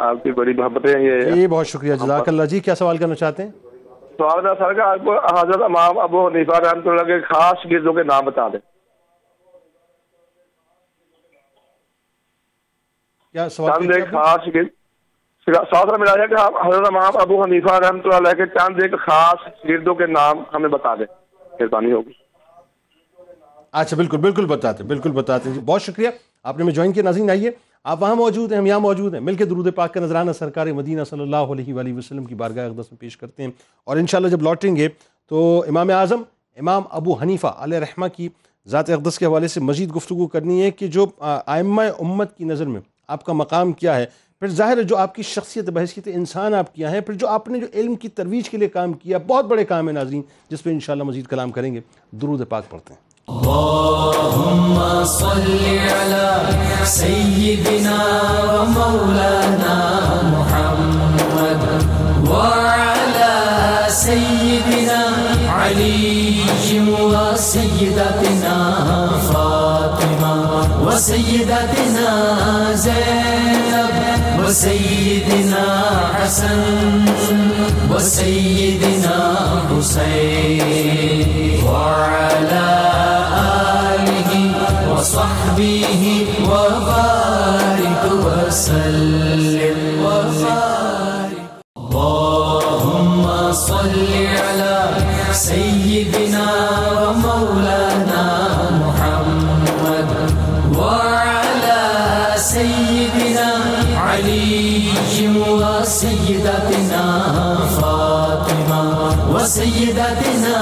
S6: آپ کی بڑی محبتیں ہیں یہ.
S2: جی بہت شکریہ, جزاک اللہ. جی کیا سوال کرنا چاہتے ہیں؟
S6: سوال ہے سر کا آپ کو حضرت امام ابو حنیفہ رحمۃ اللہ کے خاص شاگردوں کے نام بتا دیں.
S2: کیا سوال
S6: چند ایک خاص ساتھ ملا جائے کہ حضرت امام ابو حنیفہ رحمۃ اللہ علیہ کے چند ایک خاص شاگردوں کے نام ہمیں بتا دیں, مہربانی ہوگی.
S2: اچھا بالکل بالکل بتاتے, بالکل بتاتے ہیں. جی بہت شکریہ آپ نے ہمیں جوائن کیا. ناظرین آئیے, آپ وہاں موجود ہیں, ہم یہاں موجود ہیں, مل کے درود پاک کا نذرانہ سرکار مدینہ صلی اللہ علیہ وآلہ وسلم کی بارگاہ اقدس میں پیش کرتے ہیں. اور انشاءاللہ جب لوٹیں گے تو امام اعظم امام ابو حنیفہ علیہ رحمہ کی ذات اقدس کے حوالے سے مزید گفتگو کرنی ہے کہ جو ائمہ امت کی نظر میں آپ کا مقام کیا ہے. پھر ظاہر ہے جو آپ کی شخصیت بحیثیت انسان آپ کیا ہے, پھر جو آپ نے جو علم کی ترویج کے لیے کام کیا, بہت بڑے کام ہے ناظرین, جس پہ انشاءاللہ مزید کلام کریں گے. درود پاک پڑھتے ہیں.
S1: اللهم صل على سيدنا ومولانا محمد وعلى سيدنا علي وسيدتنا فاطمة وسيدتنا زينب وسيدنا حسن وسيدنا حسين وعلى وصحبه وبارك وسلم وبارك. اللهم صل على سيدنا ومولانا محمد وعلى سيدنا علي وسيدتنا فاطمة وسيدتنا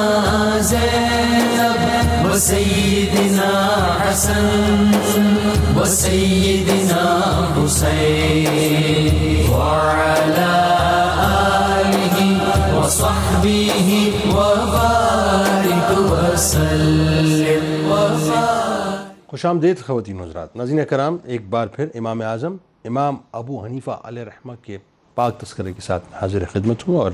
S1: زينب وسيدنا حسن وسيدنا حسين وعلى آله وصحبه وبارك وسلم وبارك.
S2: خوش آمدید خواتین و حضرات. ناظرین کرام, ایک بار پھر امام اعظم امام ابو حنیفہ علیہ رحمہ کے پاک تذکرے کے ساتھ حاضر خدمت ہوں. اور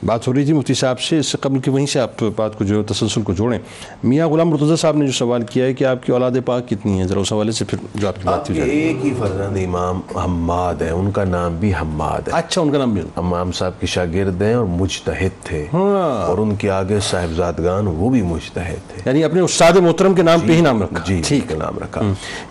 S2: بات ہو رہی تھی مفتی صاحب سے, اس سے قبل کہ وہیں سے آپ بات کو جو تسلسل کو جوڑیں. میاں غلام مرتضیٰ صاحب نے جو سوال کیا ہے کہ آپ کی اولاد پاک کتنی ہیں, ذرا اس حوالے سے پھر جو آپ کی بات تھی.
S3: ایک ہی فرزند امام حماد ہے, ان کا نام بھی حماد ہے.
S2: اچھا, ان کا نام بھی
S3: امام صاحب کے شاگرد ہیں اور مجتہد تھے, اور ان کے آگے صاحبزادگان وہ بھی مجتہد تھے,
S2: یعنی اپنے استاد محترم کے نام پہ ہی نام رکھا.
S3: جی ٹھیک ہے, نام رکھا.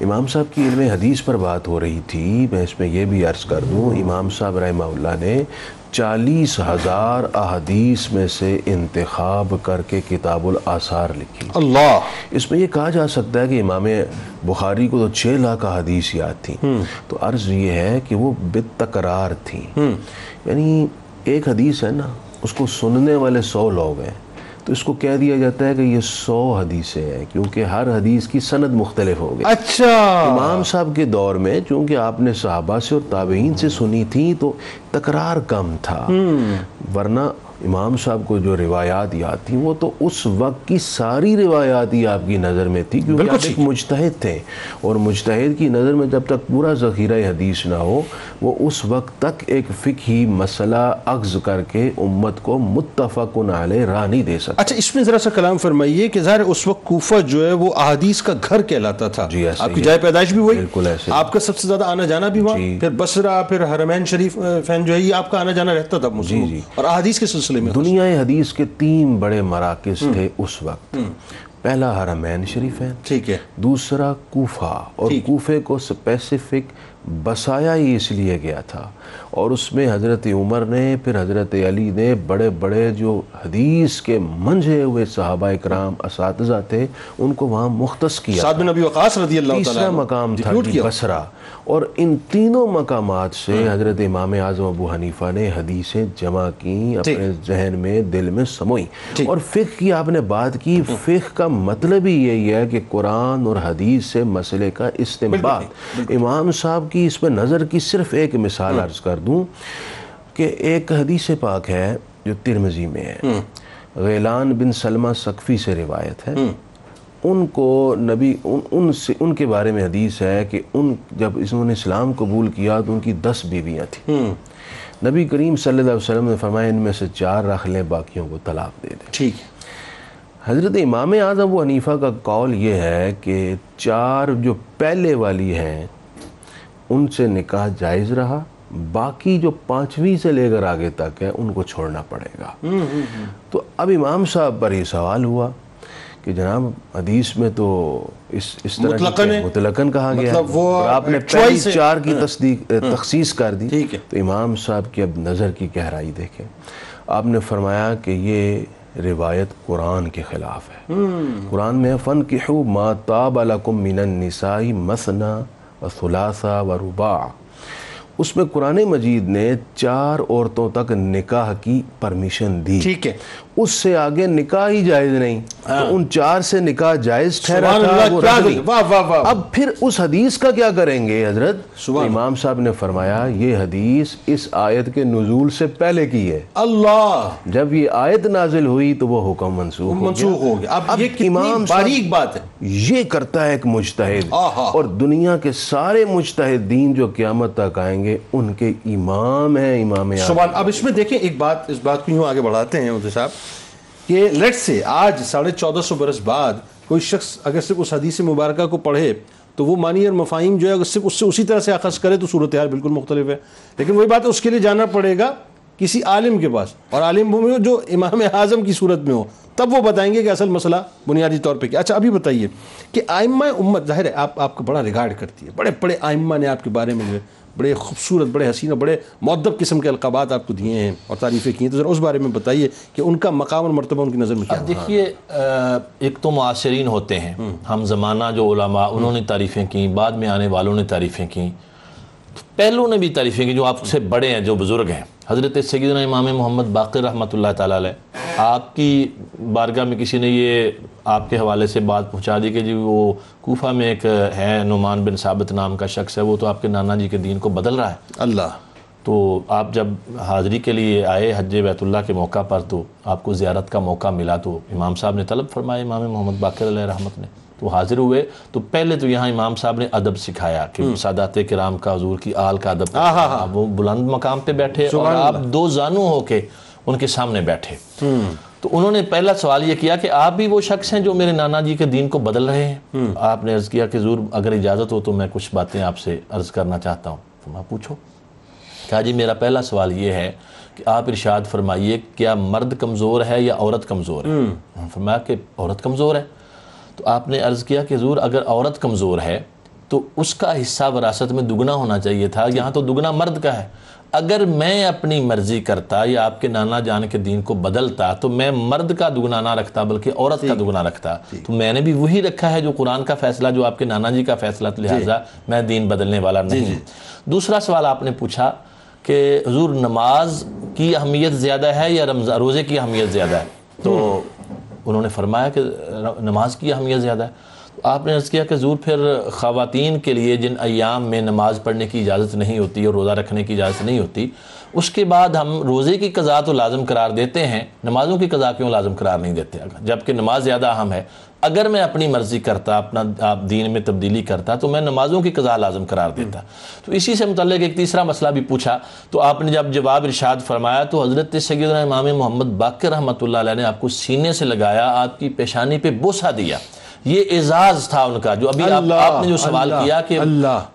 S3: امام صاحب کی علم حدیث پر بات ہو رہی تھی, میں اس میں یہ بھی عرض کر دوں, امام صاحب رحمہ اللہ نے 40,000 احادیث میں سے انتخاب کر کے کتاب الآثار لکھی.
S2: اللہ.
S3: اس میں یہ کہا جا سکتا ہے کہ امام بخاری کو تو 6 لاکھ احادیث یاد تھیں, تو عرض یہ ہے کہ وہ بالتکرار تھیں. یعنی ایک حدیث ہے نا, اس کو سننے والے 100 لوگ ہیں, تو اس کو کہہ دیا جاتا ہے کہ یہ 100 حدیثیں ہیں, کیونکہ ہر حدیث کی سند مختلف ہو گئی.
S2: اچھا.
S3: امام صاحب کے دور میں چونکہ آپ نے صحابہ سے اور تابعین سے سنی تھی تو تکرار کم تھا, ورنہ امام صاحب کو جو روایات یاد تھیں وہ تو اس وقت کی ساری روایات ہی آپ کی نظر میں تھی, کیونکہ آپ ایک مجتہد تھے, اور مجتہد کی نظر میں جب تک پورا ذخیرہ حدیث نہ ہو وہ اس وقت تک ایک فقہی مسئلہ اخذ کر کے امت کو متفق علیہ راہ نہیں دے سکتا.
S2: اچھا, اس میں ذرا سا کلام فرمائیے کہ ظاہر اس وقت کوفہ جو ہے وہ احادیث کا گھر کہلاتا تھا.
S3: جی ایسے,
S2: آپ کی جائے پیدائش بھی وہی,
S3: بالکل ایسے,
S2: آپ کا سب سے زیادہ آنا جانا بھی وہاں, پھر بصرہ, پھر حرمین شریف فین جو ہے یہ آپ کا آنا جانا رہتا تھا مسلم.
S3: جی,
S2: اور احادیث کے سلسلے میں
S3: دنیا حدیث کے 3 بڑے مراکز تھے اس وقت. پہلا حرمین شریفین,
S2: ٹھیک ہے,
S3: دوسرا کوفہ, اور کوفے کو اسپیسیفک بسایا ہی اس لیے گیا تھا، اور اس میں حضرت عمر نے پھر حضرت علی نے بڑے بڑے جو حدیث کے منجھے ہوئے صحابہ اکرام اساتذہ تھے ان کو وہاں مختص کیا۔
S2: سعد بن ابی وقاص رضی اللہ تعالیٰ
S3: تیسرا مقام تھا بصرہ، اور ان تینوں مقامات سے حضرت امام اعظم ابو حنیفہ نے حدیثیں جمع کی، اپنے ذہن میں دل میں سموئی۔ اور فقہ کی آپ نے بات کی، فقہ کا مطلب ہی یہی ہے کہ قرآن اور حدیث سے مسئلے کا استنباط۔ امام صاحب کی اس پہ نظر کی صرف ایک مثال عرض کر دوں کہ ایک حدیث پاک ہے جو ترمذی میں ہے، غیلان بن سلمہ سقفی سے روایت ہے، ان کو نبی ان کے بارے میں حدیث ہے کہ جب انہوں نے اسلام قبول کیا تو ان کی 10 بیویاں تھیں۔ نبی کریم صلی اللہ علیہ وسلم نے فرمایا ان میں سے 4 رکھ لیں، باقیوں کو طلاق دے دیں۔
S2: ٹھیک ہے۔
S3: حضرت امام اعظم ابو حنیفہ کا قول یہ ہے کہ 4 جو پہلے والی ہیں ان سے نکاح جائز رہا، باقی جو 5ویں سے لے کر آگے تک ہے ان کو چھوڑنا پڑے گا۔ تو اب امام صاحب پر یہ سوال ہوا کہ جناب حدیث میں تو اس طرح مطلقاً کہا گیا، اور آپ نے پہلی 4 کی تخصیص کر دی۔ تو امام صاحب کی اب نظر کی گہرائی دیکھیں، آپ نے فرمایا کہ یہ روایت قرآن کے خلاف ہے۔ قرآن میں فَانْكِحُوا مَا طَابَ لَكُم مِّنَ النِّسَاءِ مَثْنَىٰ وَثُلَاثَ وَرُبَاعَ، اس میں قرآن مجید نے 4 عورتوں تک نکاح کی پرمیشن دی، ٹھیک ہے، اس سے آگے نکاح ہی جائز نہیں، تو ان 4 سے نکاح جائز ٹھہرا تھا، وہ رکھ لی۔ اب پھر اس حدیث کا کیا کریں گے حضرت؟ امام صاحب نے فرمایا یہ حدیث اس آیت کے نزول سے پہلے کی ہے، اللہ جب یہ آیت نازل ہوئی تو وہ حکم منسوخ ہو گیا۔ اب یہ امام باریک بات ہے، یہ کرتا ہے ایک مجتہد، اور دنیا کے سارے مجتہدین جو قیامت تک آئیں گے ان کے امام ہیں امام اعظم۔
S2: اب اس میں دیکھیں ایک بات، اس بات کو یوں آگے بڑھاتے ہیں مفتی صاحب کہ لیٹ سے آج 1450 برس بعد کوئی شخص اگر صرف اس حدیث مبارکہ کو پڑھے تو وہ معنی اور مفاہیم جو ہے اگر صرف اس سے اسی طرح سے اخذ کرے تو صورتحال بالکل مختلف ہے، لیکن وہی بات ہے اس کے لیے جانا پڑے گا کسی عالم کے پاس، اور عالم وہ جو امام اعظم کی صورت میں ہو، تب وہ بتائیں گے کہ اصل مسئلہ بنیادی طور پہ کیا۔ اچھا ابھی بتائیے کہ ائمہ امت، ظاہر ہے آپ کو بڑا ریگارڈ کرتی ہے، بڑے بڑے ائمہ نے آپ کے بارے میں جو ہے بڑے خوبصورت، بڑے حسین اور بڑے مؤدب قسم کے القابات آپ کو دیے ہیں اور تعریفیں کی ہیں، تو ذرا اس بارے میں بتائیے کہ ان کا مقام اور مرتبہ ان کی نظر میں کیا ہے؟
S4: دیکھیے ایک تو معاصرین ہوتے ہیں، ہم زمانہ جو علماء انہوں نے تعریفیں کی، بعد میں آنے والوں نے تعریفیں کی، پہلوں نے بھی تعریفیں کی جو آپ سے بڑے ہیں، جو بزرگ ہیں۔ حضرت سیدنا امام محمد باقر رحمۃ اللہ تعالیٰ علیہ، آپ کی بارگاہ میں کسی نے یہ آپ کے حوالے سے بات پہنچا دی کہ جی وہ کوفہ میں ایک ہے نعمان بن ثابت نام کا شخص ہے، وہ تو آپ کے نانا جی کے دین کو بدل رہا ہے۔ اللہ، تو آپ جب حاضری کے لیے آئے حج بیت اللہ کے موقع پر تو آپ کو زیارت کا موقع ملا، تو امام صاحب نے طلب فرمایا امام محمد باقر علیہ رحمت نے، تو حاضر ہوئے۔ تو پہلے تو یہاں امام صاحب نے ادب سکھایا کہ سادات کرام کا، حضور کی آل کا ادب، وہ بلند مقام پہ بیٹھے اور آپ 2 زانو ہو کے ان کے سامنے بیٹھے۔ تو انہوں نے پہلا سوال یہ کیا کہ آپ بھی وہ شخص ہیں جو میرے نانا جی کے دین کو بدل رہے ہیں؟ آپ نے عرض کیا کہ حضور اگر اجازت ہو تو میں کچھ باتیں آپ سے عرض کرنا چاہتا ہوں۔ فرمایا پوچھو۔ کہا جی میرا پہلا سوال یہ ہے کہ آپ ارشاد فرمائیے کیا مرد کمزور ہے یا عورت کمزور ہے؟ فرمایا کہ عورت کمزور ہے۔ تو آپ نے عرض کیا کہ حضور اگر عورت کمزور ہے تو اس کا حصہ وراثت میں دگنا ہونا چاہیے تھا، یہاں تو دگنا مرد کا ہے۔ اگر میں اپنی مرضی کرتا یا آپ کے نانا جان کے دین کو بدلتا تو میں مرد کا دگنا نہ رکھتا بلکہ عورت کا دگنا رکھتا، تو میں نے بھی وہی رکھا ہے جو قرآن کا فیصلہ، جو آپ کے نانا جی کا فیصلہ، لہٰذا میں دین بدلنے والا نہیں۔ دوسرا سوال آپ نے پوچھا کہ حضور نماز کی اہمیت زیادہ ہے یا روزے کی اہمیت زیادہ ہے؟ تو انہوں نے فرمایا کہ نماز کی اہمیت زیادہ ہے۔ آپ نے عرض کیا کہ حضور پھر خواتین کے لیے جن ایام میں نماز پڑھنے کی اجازت نہیں ہوتی اور روزہ رکھنے کی اجازت نہیں ہوتی، اس کے بعد ہم روزے کی قضا تو لازم قرار دیتے ہیں، نمازوں کی قضا کیوں لازم قرار نہیں دیتے؟ جبکہ نماز زیادہ اہم ہے۔ اگر میں اپنی مرضی کرتا، اپنا دین میں تبدیلی کرتا تو میں نمازوں کی قضا لازم قرار دیتا۔ تو اسی سے متعلق ایک تیسرا مسئلہ بھی پوچھا، تو آپ نے جب جواب ارشاد فرمایا تو حضرت سیدنا امام محمد باقر رحمۃ اللہ علیہ نے آپ کو سینے سے لگایا، آپ کی پیشانی پہ بوسہ دیا یہ اعزاز تھا ان کا. جو ابھی آپ نے جو سوال کیا کہ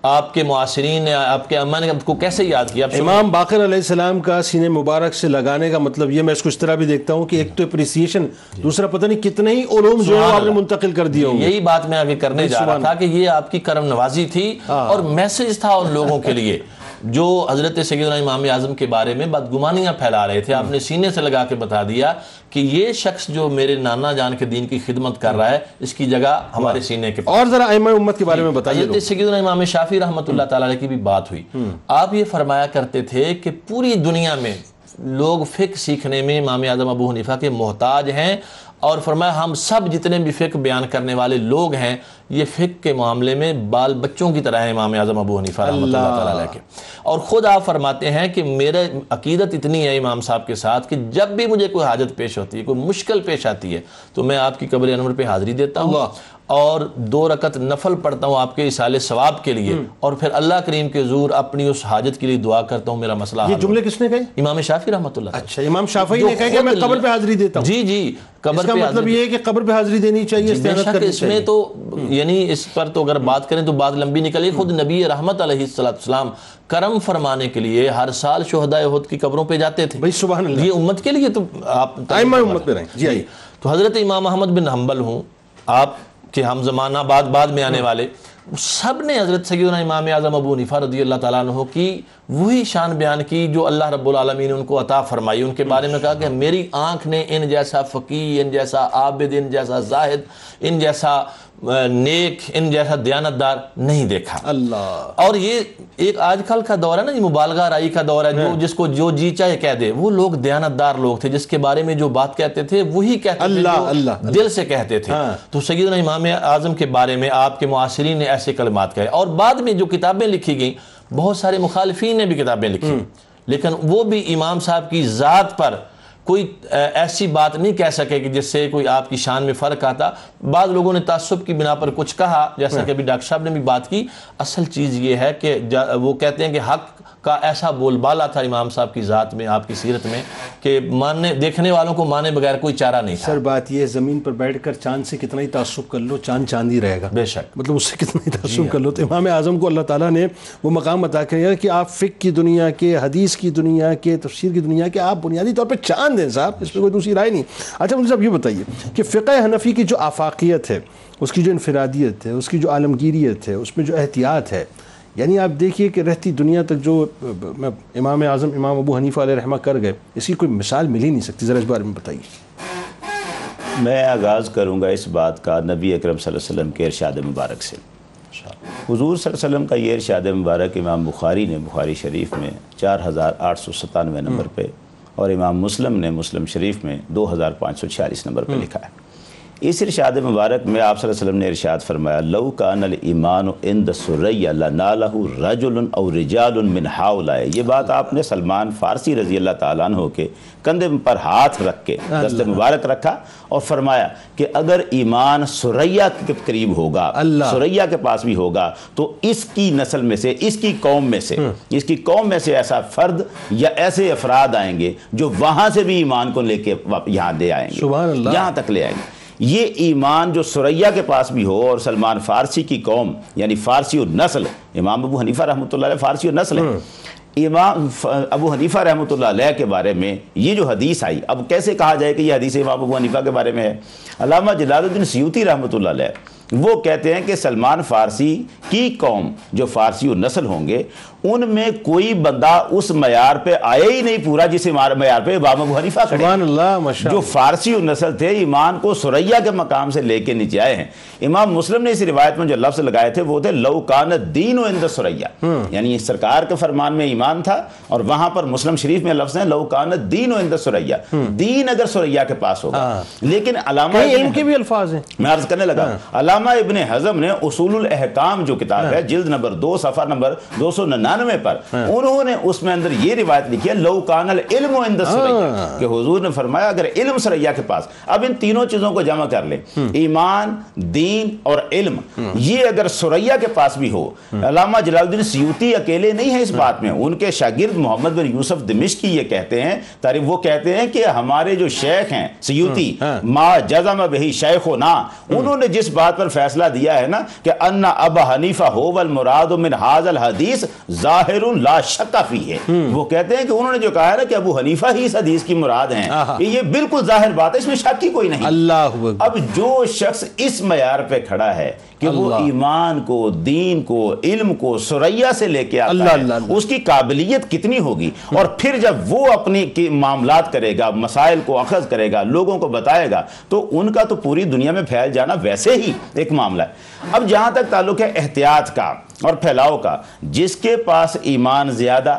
S4: آپ کے معاصرین نے آپ کے اماں نے کو کیسے یاد کیا.
S2: امام باقر علیہ السلام کا سینے مبارک سے لگانے کا مطلب یہ میں اس کو اس طرح بھی دیکھتا ہوں کہ ایک تو اپریسیشن، دوسرا پتہ نہیں کتنے ہی علوم جو آپ نے منتقل کر دیا ہوں.
S4: یہی بات میں آگے کرنے جا رہا تھا کہ یہ آپ کی کرم نوازی تھی اور میسج تھا ان لوگوں کے لیے جو حضرت سیدنا امام اعظم کے بارے میں بدگمانیاں پھیلا رہے تھے. آپ نے سینے سے لگا کے بتا دیا کہ یہ شخص جو میرے نانا جان کے دین کی خدمت کر رہا ہے اس کی جگہ ہمارے سینے کے پاس.
S2: اور ذرا ائمہ امت کے بارے میں بتائیے.
S4: حضرت سیدنا امام شافعی رحمۃ اللہ تعالی علیہ کی بھی بات ہوئی. آپ یہ فرمایا کرتے تھے کہ پوری دنیا میں لوگ فقہ سیکھنے میں امام اعظم ابو حنیفہ کے محتاج ہیں، اور فرمایا ہم سب جتنے بھی فقہ بیان کرنے والے لوگ ہیں یہ فقہ کے معاملے میں بال بچوں کی طرح ہیں امام اعظم ابو حنیفہ رحمۃ اللہ تعالیٰ علیہ کے. اور خود آپ فرماتے ہیں کہ میرے عقیدت اتنی ہے امام صاحب کے ساتھ کہ جب بھی مجھے کوئی حاجت پیش ہوتی ہے، کوئی مشکل پیش آتی ہے، تو میں آپ کی قبر انور پہ حاضری دیتا ہوں اور 2 رکعت نفل پڑھتا ہوں آپ کے اصال ثواب کے لیے، اور پھر اللہ کریم کے حضور اپنی اس حاجت کے لیے دعا کرتا ہوں میرا مسئلہ حل.
S2: یہ جملے کس نے کہے؟
S4: امام شافعی رحمۃ اللہ.
S2: اچھا، امام شافعی نے کہا کہ میں قبر پہ حاضری دیتا ہوں.
S4: جی قبر
S2: اس کا مطلب یہ ہے کہ قبر پہ حاضری دینی چاہیے، استعانت کرنی چاہیے.
S4: اس میں تو یعنی اس پر تو اگر بات کریں تو بات لمبی نکلے. خود نبی رحمت علیہ السلام کرم فرمانے کے لیے ہر سال شہداء احد کی قبروں پہ جاتے تھے.
S2: بھائی سبحان اللہ،
S4: یہ امت کے لیے تو آپ
S2: ائمہ امت پہ رہیں. جی آئیے.
S4: تو حضرت امام احمد بن حنبل ہوں، آپ کے ہم زمانہ بعد میں آنے والے، سب نے حضرت سیدنا امام اعظم ابو حنیفہ رضی اللہ تعالیٰ عنہ کی وہی شان بیان کی جو اللہ رب العالمین ان کو عطا فرمائی. ان کے بارے میں کہا کہ میری آنکھ نے ان جیسا فقیہ، ان جیسا عابد، ان جیسا زاہد، ان جیسا نیک، ان جیسا دیانتدار نہیں دیکھا.
S2: اللہ.
S4: اور یہ ایک آج کل کا دور ہے نا، یہ مبالغہ رائی کا دور ہے، جو جس کو جو جی چاہے کہہ دے. وہ لوگ دیانتدار لوگ تھے جس کے بارے میں جو بات کہتے تھے وہی کہتے تھے جو دل سے کہتے تھے. تو سیدنا امام اعظم کے بارے میں آپ کے معاصرین نے ایسے کلمات کہے. اور بعد میں جو کتابیں لکھی گئیں، بہت سارے مخالفین نے بھی کتابیں لکھی، لیکن وہ بھی امام صاحب کی ذات پر کوئی ایسی بات نہیں کہہ سکے کہ جس سے کوئی آپ کی شان میں فرق آتا. بعض لوگوں نے تعصب کی بنا پر کچھ کہا، جیسا کہ ابھی ڈاکٹر صاحب نے بھی بات کی. اصل چیز یہ ہے کہ وہ کہتے ہیں کہ حق کا ایسا بول بالا تھا امام صاحب کی ذات میں، آپ کی سیرت میں، کہ ماننے دیکھنے والوں کو مانے بغیر کوئی چارہ نہیں تھا.
S2: سر بات یہ زمین پر بیٹھ کر چاند سے کتنا ہی تعصب کر لو، چاند چاند ہی رہے گا.
S4: بے شک.
S2: مطلب اس سے کتنا ہی تعصب کر لو. تو امام اعظم کو اللہ تعالیٰ نے وہ مقام عطا کیا کہ آپ فقہ کی دنیا کے، حدیث کی دنیا کے، تفسیر کی دنیا کے آپ بنیادی طور پہ چاند ہیں صاحب، اس پہ کوئی دوسری رائے نہیں. اچھا مجھے صاحب یہ بتائیے کہ فقہ حنفی کی جو آفاقیت ہے، اس کی جو انفرادیت ہے، اس کی جو عالمگیریت ہے، اس میں جو احتیاط ہے، یعنی آپ دیکھیے کہ رہتی دنیا تک جو امام اعظم امام ابو حنیفہ علیہ رحمہ کر گئے، اس کی کوئی مثال مل ہی نہیں سکتی. ذرا اس بارے میں بتائیے.
S5: میں آغاز کروں گا اس بات کا نبی اکرم صلی اللہ علیہ وسلم کے ارشاد مبارک سے. حضور صلی اللہ علیہ وسلم کا یہ ارشاد مبارک امام بخاری نے بخاری شریف میں 4897 نمبر پہ، اور امام مسلم نے مسلم شریف میں 2546 نمبر پہ لکھا ہے. اس ارشاد مبارک میں آپ صلی اللہ علیہ وسلم نے ارشاد فرمایا، لو کان الایمان عند ثریا لنالہ رجل او رجال من ہؤلاء. یہ بات آپ نے سلمان فارسی رضی اللہ تعالیٰ عنہ کے کندھے پر ہاتھ رکھ کے دست مبارک رکھا اور فرمایا کہ اگر ایمان ثریا کے قریب ہوگا، ثریا کے پاس بھی ہوگا، تو اس کی نسل میں سے، اس کی قوم میں سے ایسا فرد یا ایسے افراد آئیں گے جو وہاں سے بھی ایمان کو لے کے یہاں دے آئیں گے، یہاں تک لے آئیں گے. یہ ایمان جو ثریا کے پاس بھی ہو، اور سلمان فارسی کی قوم یعنی فارسی النسل، امام ابو حنیفہ رحمۃ اللہ علیہ فارسی النسل ہے. امام ابو حنیفہ رحمۃ اللہ علیہ کے بارے میں یہ جو حدیث آئی، اب کیسے کہا جائے کہ یہ حدیث امام ابو حنیفہ کے بارے میں ہے؟ علامہ جلال الدین سیوطی رحمۃ اللہ علیہ وہ کہتے ہیں کہ سلمان فارسی کی قوم جو فارسی النسل ہوں گے، ان میں کوئی بندہ اس معیار پہ آئے ہی نہیں پورا جس معیار پہ امام ابو حنیفہ کھڑے.
S2: سبحان اللہ، ماشاء اللہ.
S5: جو فارسی النسل تھے، ایمان کو ثریا کے مقام سے لے کے نیچے آئے ہیں. امام مسلم نے اس روایت میں جو لفظ لگائے تھے وہ تھے لو کان الدین عند ثریا، یعنی سرکار کے فرمان میں ایمان تھا، اور وہاں پر مسلم شریف میں لفظ ہیں لو کان الدین عند ثریا، دین اگر ثریا کے پاس ہوگا. لیکن علامہ
S2: ان کے بھی الفاظ ہیں.
S5: میں عرض کرنے لگا، علامہ علامہ ابن حزم نے اصول الاحکام جو کتاب ہے جلد نمبر 2 صفحہ نمبر 299 پر انہوں نے اس میں اندر یہ روایت لکھی ہے لو کان العلم عند ثریا، کہ حضور نے فرمایا اگر علم ثریا کے پاس، اب ان تینوں چیزوں کو جمع کر لیں، ایمان، دین اور علم، یہ اگر ثریا کے پاس بھی ہو، علامہ جلال الدین سیوطی اکیلے نہیں ہیں اس بات میں، ان کے شاگرد محمد بن یوسف دمشقی یہ کہتے ہیں، وہ کہتے ہیں کہ ہمارے جو شیخ ہیں سیوطی ما جزم بہی شیخنا، انہوں نے جس بات پر فیصلہ دیا ہے نا کہ ان ابا حنیفہ هو المراد من هذا الحدیث ظاہر لا شک فیہ، وہ کہتے ہیں کہ انہوں نے جو کہا ہے نا کہ ابو حنیفہ ہی اس حدیث کی مراد ہیں، یہ بالکل ظاہر بات ہے، اس میں شک کی کوئی نہیں۔
S2: اللہ
S5: اب جو شخص اس معیار پہ کھڑا ہے کہ وہ ایمان کو، دین کو، علم کو ثریا سے لے کے آتا ہے، اس کی قابلیت کتنی ہوگی، اور پھر جب وہ اپنی معاملات کرے گا، مسائل کو اخذ کرے گا، لوگوں کو بتائے گا، تو ان کا تو پوری دنیا میں پھیل جانا ویسے ہی ایک معاملہ ہے۔ اب جہاں تک تعلق ہے احتیاط کا اور پھیلاؤ کا، جس کے پاس ایمان زیادہ،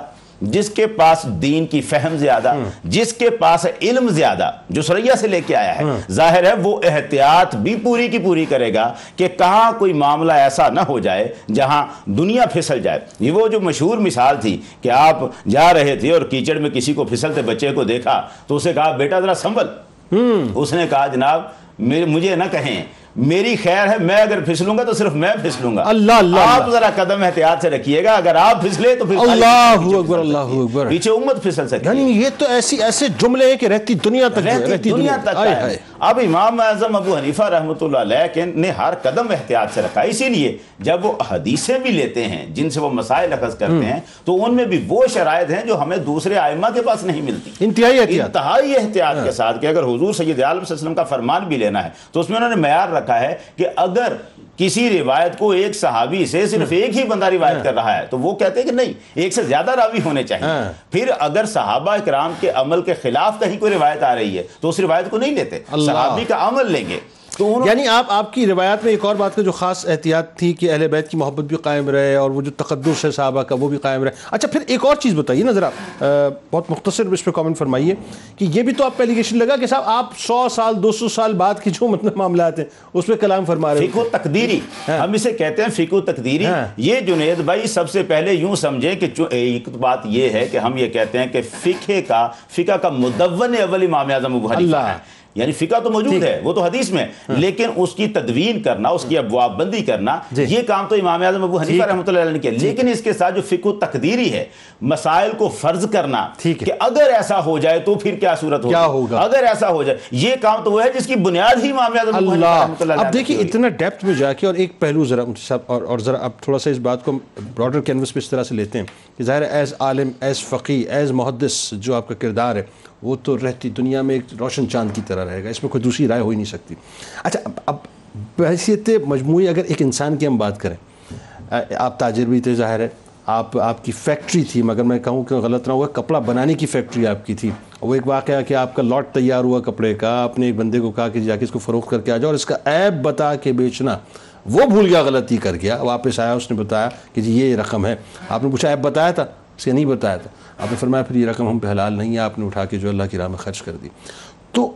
S5: جس کے پاس دین کی فہم زیادہ، جس کے پاس علم زیادہ، جو ثریا سے لے کے آیا ہے، ظاہر ہے وہ احتیاط بھی پوری کی پوری کرے گا کہ کہاں کوئی معاملہ ایسا نہ ہو جائے جہاں دنیا پھسل جائے۔ یہ وہ جو مشہور مثال تھی کہ آپ جا رہے تھے اور کیچڑ میں کسی کو پھسلتے بچے کو دیکھا تو اسے کہا بیٹا ذرا سنبھل، اس نے کہا جناب مجھے نہ کہیں، میری خیر ہے، میں اگر پھسلوں گا تو صرف میں پھسلوں گا، آپ ذرا قدم احتیاط سے رکھیے گا، اگر آپ پھسلے تو پھر
S2: اللہ اکبر، اللہ اکبر،
S5: پیچھے امت پھسل سکتی ہے۔
S2: یعنی یہ تو ایسے جملے ہیں کہ رہتی دنیا تک
S5: ہے۔ اب امام اعظم ابو حنیفہ رحمۃ اللہ علیہ نے ہر قدم احتیاط سے رکھا، اسی لیے جب وہ حدیثیں بھی لیتے ہیں جن سے وہ مسائل اخذ کرتے ہیں تو ان میں بھی وہ شرائط ہیں جو ہمیں دوسرے ائمہ کے پاس نہیں ملتی، انتہائی احتیاط کے ساتھ، کہ اگر حضور سید عالم صلی اللہ علیہ وسلم کا فرمان بھی لینا ہے تو اس میں انہوں نے معیار رکھا ہے کہ اگر کسی روایت کو ایک صحابی سے صرف ایک ہی بندہ روایت کر رہا ہے تو وہ کہتے ہیں کہ نہیں، ایک سے زیادہ راوی ہونے چاہیے۔ پھر اگر صحابہ اکرام کے عمل کے خلاف کہیں کوئی روایت آ رہی ہے تو اس روایت کو نہیں لیتے، صحابی کا عمل لیں گے۔
S2: یعنی آپ کی روایت میں ایک اور بات کا جو خاص احتیاط تھی کہ اہل بیت کی محبت بھی قائم رہے اور وہ جو تقدس ہے صحابہ کا وہ بھی قائم رہے۔ اچھا پھر ایک اور چیز بتائیے نا ذرا، بہت مختصر اس پہ کامنٹ فرمائیے کہ یہ بھی تو آپ پہ ایلیگیشن لگا کہ صاحب آپ 100 سال 200 سال بعد کی جو مطلب معاملات ہیں اس پہ کلام فرما رہے ہیں۔
S5: فقہ تقدیری، ہم اسے کہتے ہیں فقہ تقدیری۔ یہ جنید بھائی سب سے پہلے یوں سمجھیں کہ ایک بات یہ ہے کہ ہم یہ کہتے ہیں کہ فقہ کا مدون اول امام اعظم ابو حنیفہ ہے، یعنی فقہ تو موجود ہے، وہ تو حدیث میں، لیکن اس کی تدوین کرنا، اس کی ابواب بندی کرنا، یہ کام تو امام اعظم ابو حنیفہ رحمۃ اللہ علیہ نے کیا۔ لیکن اس کے ساتھ جو فقہ تقدیری ہے، مسائل کو فرض کرنا کہ اگر ایسا ہو جائے تو پھر کیا صورت ہوگا، اگر ایسا ہو جائے، یہ کام تو وہ ہے جس کی بنیاد ہی امام اعظم ابو حنیفہ رحمۃ اللہ علیہ۔
S2: اب دیکھیے اتنا ڈیپتھ میں جا کے، اور ایک پہلو ذرا اور ذرا اب تھوڑا سا اس بات کو براڈر کینوس پہ اس طرح سے لیتے ہیں کہ ظاہر ہے ایز عالم، ایز فقی، ایز محدث جو آپ کا کردار ہے وہ تو رہتی دنیا میں ایک روشن چاند کی طرح رہے گا، اس میں کوئی دوسری رائے ہو ہی نہیں سکتی۔ اچھا اب بحیثیت مجموعی اگر ایک انسان کی ہم بات کریں، آپ تاجر بھی تھے، ظاہر ہے آپ کی فیکٹری تھی، مگر میں کہوں کہ غلط نہ ہوا، کپڑا بنانے کی فیکٹری آپ کی تھی، وہ ایک واقعہ کہ آپ کا لاٹ تیار ہوا کپڑے کا، آپ نے ایک بندے کو کہا کہ جا کے اس کو فروخت کر کے آ جاؤ، اور اس کا عیب بتا کے بیچنا، وہ بھول گیا، غلطی کر گیا، واپس آیا، اس نے بتایا کہ جی یہ رقم ہے، آپ نے پوچھا عیب بتایا تھا؟ اس نے نہیں بتایا تھا، آپ نے فرمایا پھر یہ رقم ہم پہ حلال نہیں ہے، آپ نے اٹھا کے جو اللہ کی راہ میں خرچ کر دی۔ تو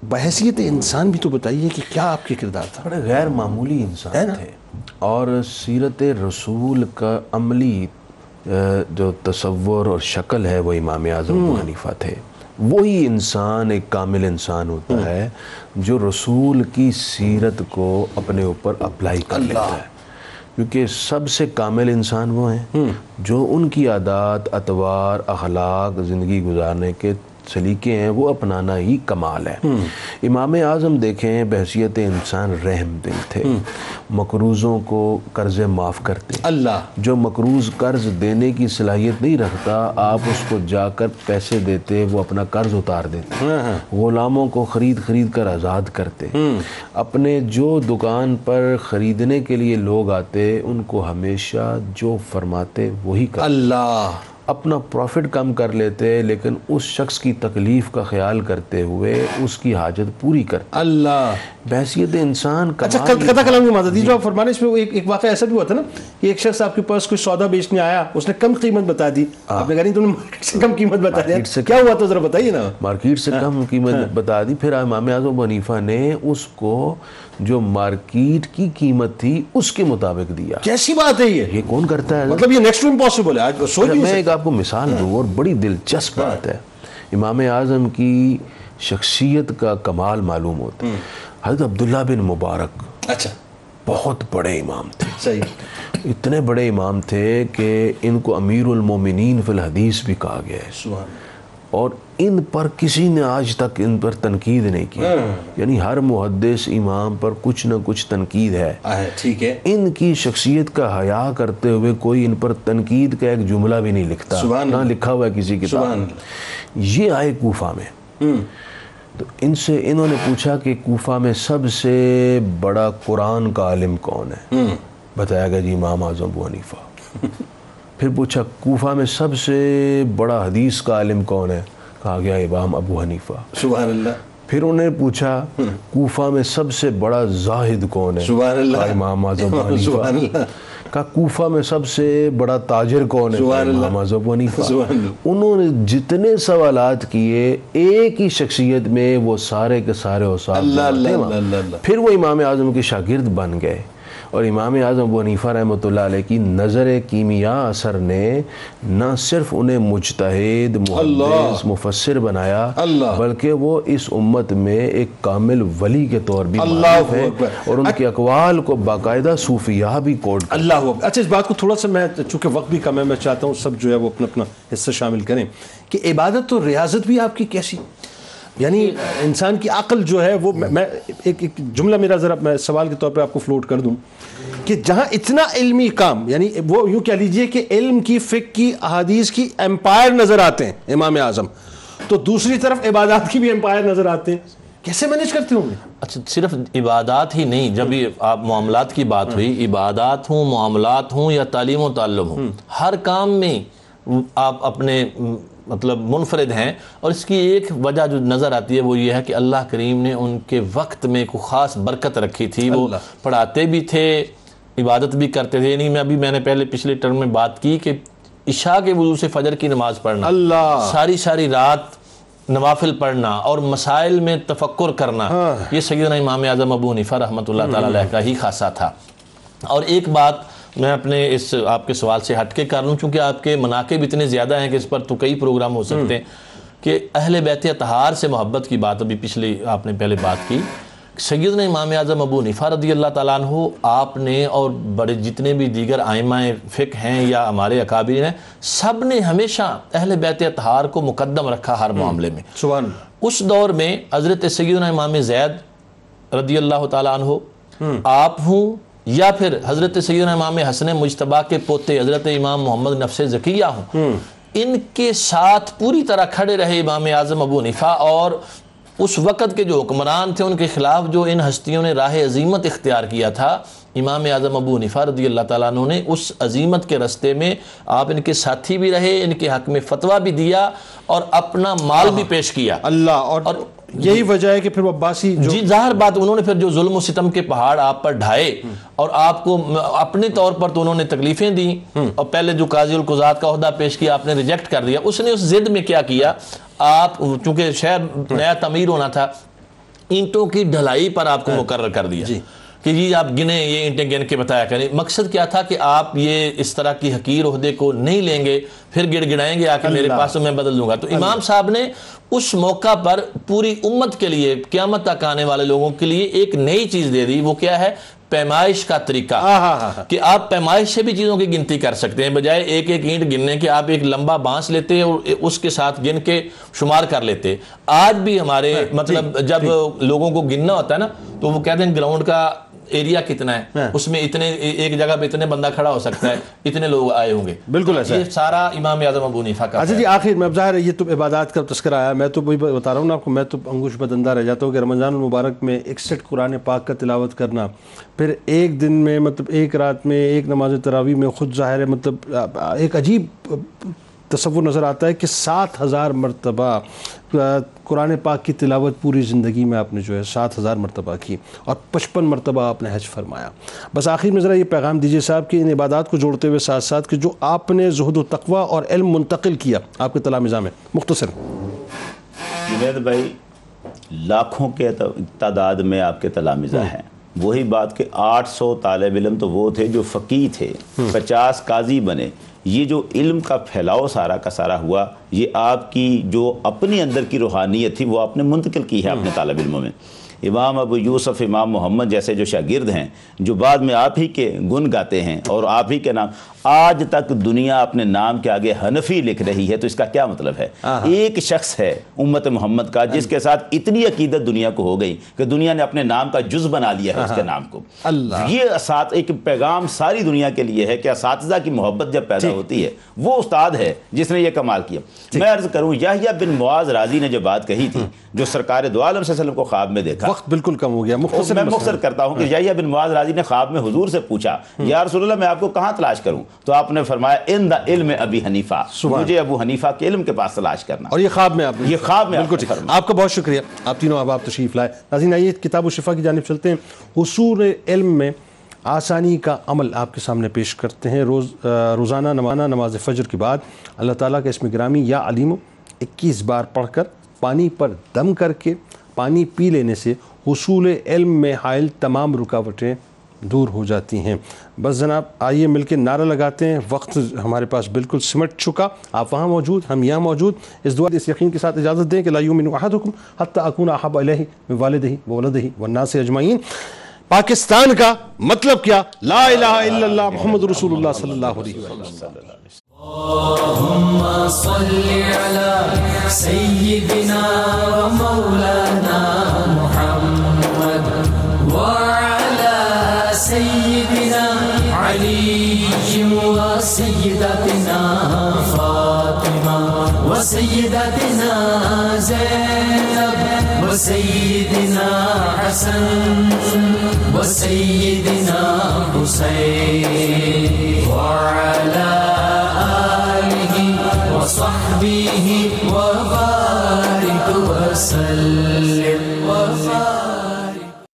S2: بحیثیت انسان بھی تو بتائیے کہ کیا آپ کے کردار تھا؟
S3: بڑے غیر معمولی انسان تھے، اور سیرت رسول کا عملی جو تصور اور شکل ہے وہ امام اعظم ابو حنیفہ تھے۔ وہی انسان ایک کامل انسان ہوتا ہے جو رسول کی سیرت کو اپنے اوپر اپلائی کر لیتا ہے، کیونکہ سب سے کامل انسان وہ ہیں جو ان کی عادات، اطوار، اخلاق، زندگی گزارنے کے سلیقے ہیں وہ اپنانا ہی کمال ہے۔ امام اعظم دیکھیں بحیثیت انسان رحم دل تھے، مقروضوں کو قرض معاف کرتے، جو مقروض قرض دینے کی صلاحیت نہیں رکھتا آپ اس کو جا کر پیسے دیتے، وہ اپنا قرض اتار دیتے، غلاموں کو خرید کر آزاد کرتے، اپنے جو دکان پر خریدنے کے لیے لوگ آتے ان کو ہمیشہ جو فرماتے وہی کرتے، اپنا پروفٹ کم کر لیتے لیکن اس شخص کی تکلیف کا خیال کرتے ہوئے اس کی حاجت پوری کرتے۔ بحیثیت انسان
S2: اچھا قطع کلام کی مدد جو آپ فرمانے اس میں ایک واقعہ ایسا بھی ہوا تھا نا کہ ایک شخص آپ کے پاس کوئی سودا بیچنے آیا, اس نے کم قیمت بتا دی, آپ نے کہا نہیں تم نے مارکیٹ سے کم قیمت بتا دیا, کیا ہوا تو ذرا بتائیے نا.
S3: مارکیٹ سے کم قیمت بتا دی, پھر امام اعظم ابو حنیفہ نے اس کو جو مارکیٹ کی قیمت تھی اس کے مطابق دیا.
S2: کیسی بات ہے یہ
S3: کون کرتا ہے؟
S2: مطلب یہ نیکسٹ ٹو امپاسبل ہے. آج سوچ
S3: میں ایک آپ کو مثال دوں اور بڑی دلچسپ بات ہے. امام اعظم کی شخصیت کا کمال معلوم ہوتا ہے. حضرت عبداللہ بن مبارک
S2: اچھا
S3: بہت بڑے امام تھے,
S2: صحیح,
S3: اتنے بڑے امام تھے کہ ان کو امیر المومنین فی الحدیث بھی کہا گیا ہے.
S2: سبحان,
S3: اور ان پر کسی نے آج تک ان پر تنقید نہیں کی. یعنی ہر محدث امام پر کچھ نہ کچھ تنقید ہے.
S2: ٹھیک ہے.
S3: ان کی شخصیت کا حیا کرتے ہوئے کوئی ان پر تنقید کا ایک جملہ بھی نہیں لکھتا, نہ لکھا ہوا ہے کسی کتاب. یہ آئے کوفہ میں, تو ان سے انہوں نے پوچھا کہ کوفہ میں سب سے بڑا قرآن کا عالم کون ہے؟ بتایا گیا جی امام اعظم ابو حنیفہ. پھر پوچھا کوفہ میں سب سے بڑا حدیث کا عالم کون ہے؟ کہا گیا امام ابو حنیفہ.
S2: سبحان اللہ.
S3: پھر انہیں پوچھا کوفہ میں سب سے بڑا زاہد کون ہے؟
S2: سبحان اللہ.
S3: امام اعظم ابو حنیفہ.
S2: سبحان اللہ.
S3: کہا کوفہ میں سب سے بڑا تاجر کون ہے؟ امام اعظم ابو حنیفہ. انہوں نے جتنے سوالات کیے ایک ہی شخصیت میں وہ سارے کے سارے استاد, پھر وہ امام اعظم کے شاگرد بن گئے. اور امام اعظم ابو حنیفہ رحمۃ اللہ علیہ کی نظر کیمیا اثر نے نہ صرف انہیں مجتہد, محدث, مفسر بنایا, بلکہ وہ اس امت میں ایک کامل ولی کے طور بھی معروف ہے, اور ان کے اقوال کو باقاعدہ صوفیاء بھی کوٹ کرتے ہیں.
S2: اللہ اکبر. اچھا اس بات کو تھوڑا سا میں, چونکہ وقت بھی کم ہے, میں چاہتا ہوں سب جو ہے وہ اپنا اپنا حصہ شامل کریں کہ عبادت اور ریاضت بھی آپ کی کیسی, یعنی انسان کی عقل جو ہے وہ, میں ایک جملہ میرا ذرا میں سوال کے طور پہ آپ کو فلوٹ کر دوں کہ جہاں اتنا علمی کام, یعنی وہ یوں کہہ لیجئے کہ علم کی, فقہ کی, احادیث کی امپائر نظر آتے ہیں امام اعظم, تو دوسری طرف عبادات کی بھی امپائر نظر آتے ہیں, کیسے مینیج کرتے ہوں گے؟
S4: اچھا صرف عبادات ہی نہیں, جب یہ آپ معاملات کی بات ہوئی, عبادات ہوں, معاملات ہوں یا تعلیم و تعلم ہوں, ہر کام میں آپ اپنے مطلب منفرد ہیں. اور اس کی ایک وجہ جو نظر آتی ہے وہ یہ ہے کہ اللہ کریم نے ان کے وقت میں کوئی خاص برکت رکھی تھی. وہ پڑھاتے بھی تھے, عبادت بھی کرتے تھے. یعنی میں نے پہلے پچھلے ٹرم میں بات کی کہ عشاء کے وضو سے فجر کی نماز پڑھنا, ساری رات نوافل پڑھنا اور مسائل میں تفکر کرنا, یہ سیدنا امام اعظم ابو حنیفہ رحمۃ اللہ تعالی علیہ کا ہی خاصہ تھا. اور ایک بات میں اپنے اس آپ کے سوال سے ہٹ کے کر لوں, چونکہ آپ کے مناقب اتنے زیادہ ہیں کہ اس پر تو کئی پروگرام ہو سکتے ہیں, کہ اہل بیت اطہار سے محبت کی بات ابھی پچھلی آپ نے پہلے بات کی. سیدنا امام اعظم ابو حنیفہ رضی اللہ تعالیٰ عنہ, آپ نے اور بڑے جتنے بھی دیگر ائمہ فقہ ہیں یا ہمارے اکابرین ہیں, سب نے ہمیشہ اہل بیت اطہار کو مقدم رکھا ہر معاملے میں.
S2: سبحان.
S4: اس دور میں حضرت سیدنا امام زید رضی اللہ تعالیٰ عنہ آپ ہوں یا پھر حضرت سیدنا امام حسن مجتبیٰ کے پوتے حضرت امام محمد نفس زکیہ ہوں, ان کے ساتھ پوری طرح کھڑے رہے امام اعظم ابو حنیفہ. اور اس وقت کے جو حکمران تھے ان کے خلاف جو ان ہستیوں نے راہ عظیمت اختیار کیا تھا, امام اعظم ابو حنیفہ رضی اللہ تعالیٰ عنہ نے اس عظیمت کے رستے میں آپ ان کے ساتھی بھی رہے, ان کے حق میں فتویٰ بھی دیا اور اپنا مال بھی پیش کیا.
S2: اللہ. اور یہی وجہ ہے کہ پھر وہ عباسی
S4: جی ظاہر بات, انہوں نے پھر جو ظلم و ستم کے پہاڑ آپ پر ڈھائے اور آپ کو اپنے طور پر تو انہوں نے تکلیفیں دیں, اور پہلے جو قاضی القضات کا عہدہ پیش کیا آپ نے ریجیکٹ کر دیا. اس نے اس ضد میں کیا کیا, آپ چونکہ شہر نیا تعمیر ہونا تھا, اینٹوں کی ڈھلائی پر آپ کو مقرر کر دیا کہ جی آپ گنے, یہ اینٹیں گن کے بتایا کریں. مقصد کیا تھا کہ آپ یہ اس طرح کی حقیر عہدے کو نہیں لیں گے, پھر گڑ گڑائیں گے آ کے میرے پاس تو میں بدل دوں گا. تو امام صاحب نے اس موقع پر پوری امت کے لیے, قیامت تک آنے والے لوگوں کے لیے ایک نئی چیز دے دی. وہ کیا ہے؟ پیمائش کا طریقہ, کہ آپ پیمائش سے بھی چیزوں کی گنتی کر سکتے ہیں. بجائے ایک ایک اینٹ گننے کے آپ ایک لمبا بانس لیتے اور اس کے ساتھ گن کے شمار کر لیتے. آج بھی ہمارے مطلب جب لوگوں کو گننا ہوتا ہے نا, تو وہ کہتے ہیں گراؤنڈ کا ایریا کتنا ہے, اس میں اتنے, ایک جگہ پہ اتنے بندہ کھڑا ہو سکتا ہے, اتنے لوگ آئے ہوں گے.
S2: بالکل ایسا,
S4: یہ سارا امام اعظم ابو حنیفہ کا.
S2: اچھا جی آخر میں, ظاہر ہے یہ تو عبادات کا تذکرہ آیا, میں تو وہی بتا رہا ہوں نا آپ کو, میں تو انگوش بدندہ رہ جاتا ہوں کہ رمضان المبارک میں 61 قرآن پاک کا تلاوت کرنا, پھر ایک دن میں مطلب ایک رات میں ایک نماز تراویح میں, خود ظاہر ہے مطلب ایک عجیب تصور نظر آتا ہے کہ 7,000 مرتبہ قرآن پاک کی تلاوت پوری زندگی میں آپ نے جو ہے 7,000 مرتبہ کی اور 55 مرتبہ آپ نے حج فرمایا. بس آخر میں ذرا یہ پیغام دیجیے صاحب کہ ان عبادات کو جوڑتے ہوئے ساتھ ساتھ کہ جو آپ نے زہد و تقوی اور علم منتقل کیا آپ کے تلامذہ میں، مختصر.
S5: جنید بھائی، لاکھوں کے تعداد میں آپ کے تلامذہ ہیں. وہی بات کہ 800 طالب علم تو وہ تھے جو فقیہ تھے، 50 قاضی بنے. یہ جو علم کا پھیلاؤ سارا کا سارا ہوا، یہ آپ کی جو اپنے اندر کی روحانیت تھی وہ آپ نے منتقل کی ہے اپنے طالب علموں میں. امام ابو یوسف، امام محمد جیسے جو شاگرد ہیں جو بعد میں آپ ہی کے گن گاتے ہیں اور آپ ہی کے نام، آج تک دنیا اپنے نام کے آگے حنفی لکھ رہی ہے. تو اس کا کیا مطلب ہے؟ ایک شخص ہے امت محمد کا جس کے ساتھ اتنی عقیدت دنیا کو ہو گئی کہ دنیا نے اپنے نام کا جز بنا لیا ہے اس کے نام کو. یہ ایک پیغام ساری دنیا کے لیے ہے کہ اساتذہ کی محبت جب پیدا ہوتی ہے، وہ استاد ہے جس نے یہ کمال کیا. میں عرض کروں، یحییٰ بن معاذ رازی نے جو بات کہی تھی، جو سرکار دو عالم صلی اللہ علیہ وسلم کو خواب میں دیکھا،
S2: وقت بالکل کم ہو گیا،
S5: میں مختصر کرتا ہوں کہ یحییٰ بن معاذ رازی نے خواب میں حضور سے پوچھا، یا رسول اللہ میں آپ کو کہاں تلاش کروں؟ تو آپ نے فرمایا ان دا علم ابی حنیفہ، مجھے ابو حنیفہ کے علم کے پاس تلاش کرنا.
S2: اور یہ خواب میں آپ نے،
S5: یہ خواب میں
S2: بالکل ٹھیک. آپ کا بہت شکریہ، آپ تینوں احباب تشریف لائے. ناظرین آئیے کتاب الشفا کی جانب چلتے ہیں. حصول علم میں آسانی کا عمل آپ کے سامنے پیش کرتے ہیں. روزانہ نماز فجر کے بعد اللہ تعالیٰ کا اسم گرامی یا علیم 21 بار پڑھ کر پانی پر دم کر کے پانی پی لینے سے حصول علم میں حائل تمام رکاوٹیں دور ہو جاتی ہیں. بس جناب آئیے مل کے نعرہ لگاتے ہیں. وقت ہمارے پاس بالکل سمٹ چکا، آپ وہاں موجود، ہم یہاں موجود. اس دعا اس یقین کے ساتھ اجازت دیں کہ لا یؤمن احدکم حتی اکون احب الیہ من والدہ وولدہ والناس اجمعین. پاکستان کا مطلب کیا؟ لا الہ الا اللہ محمد رسول اللہ صلی اللہ علیہ وسلم.
S1: اللهم صل على سيدنا ومولانا محمد وعلى سيدنا علي وسيدتنا فاطمة وسيدتنا زينب وسيدنا حسن وسيدنا حسين وعلى آله وصحبه وبارك وسلم.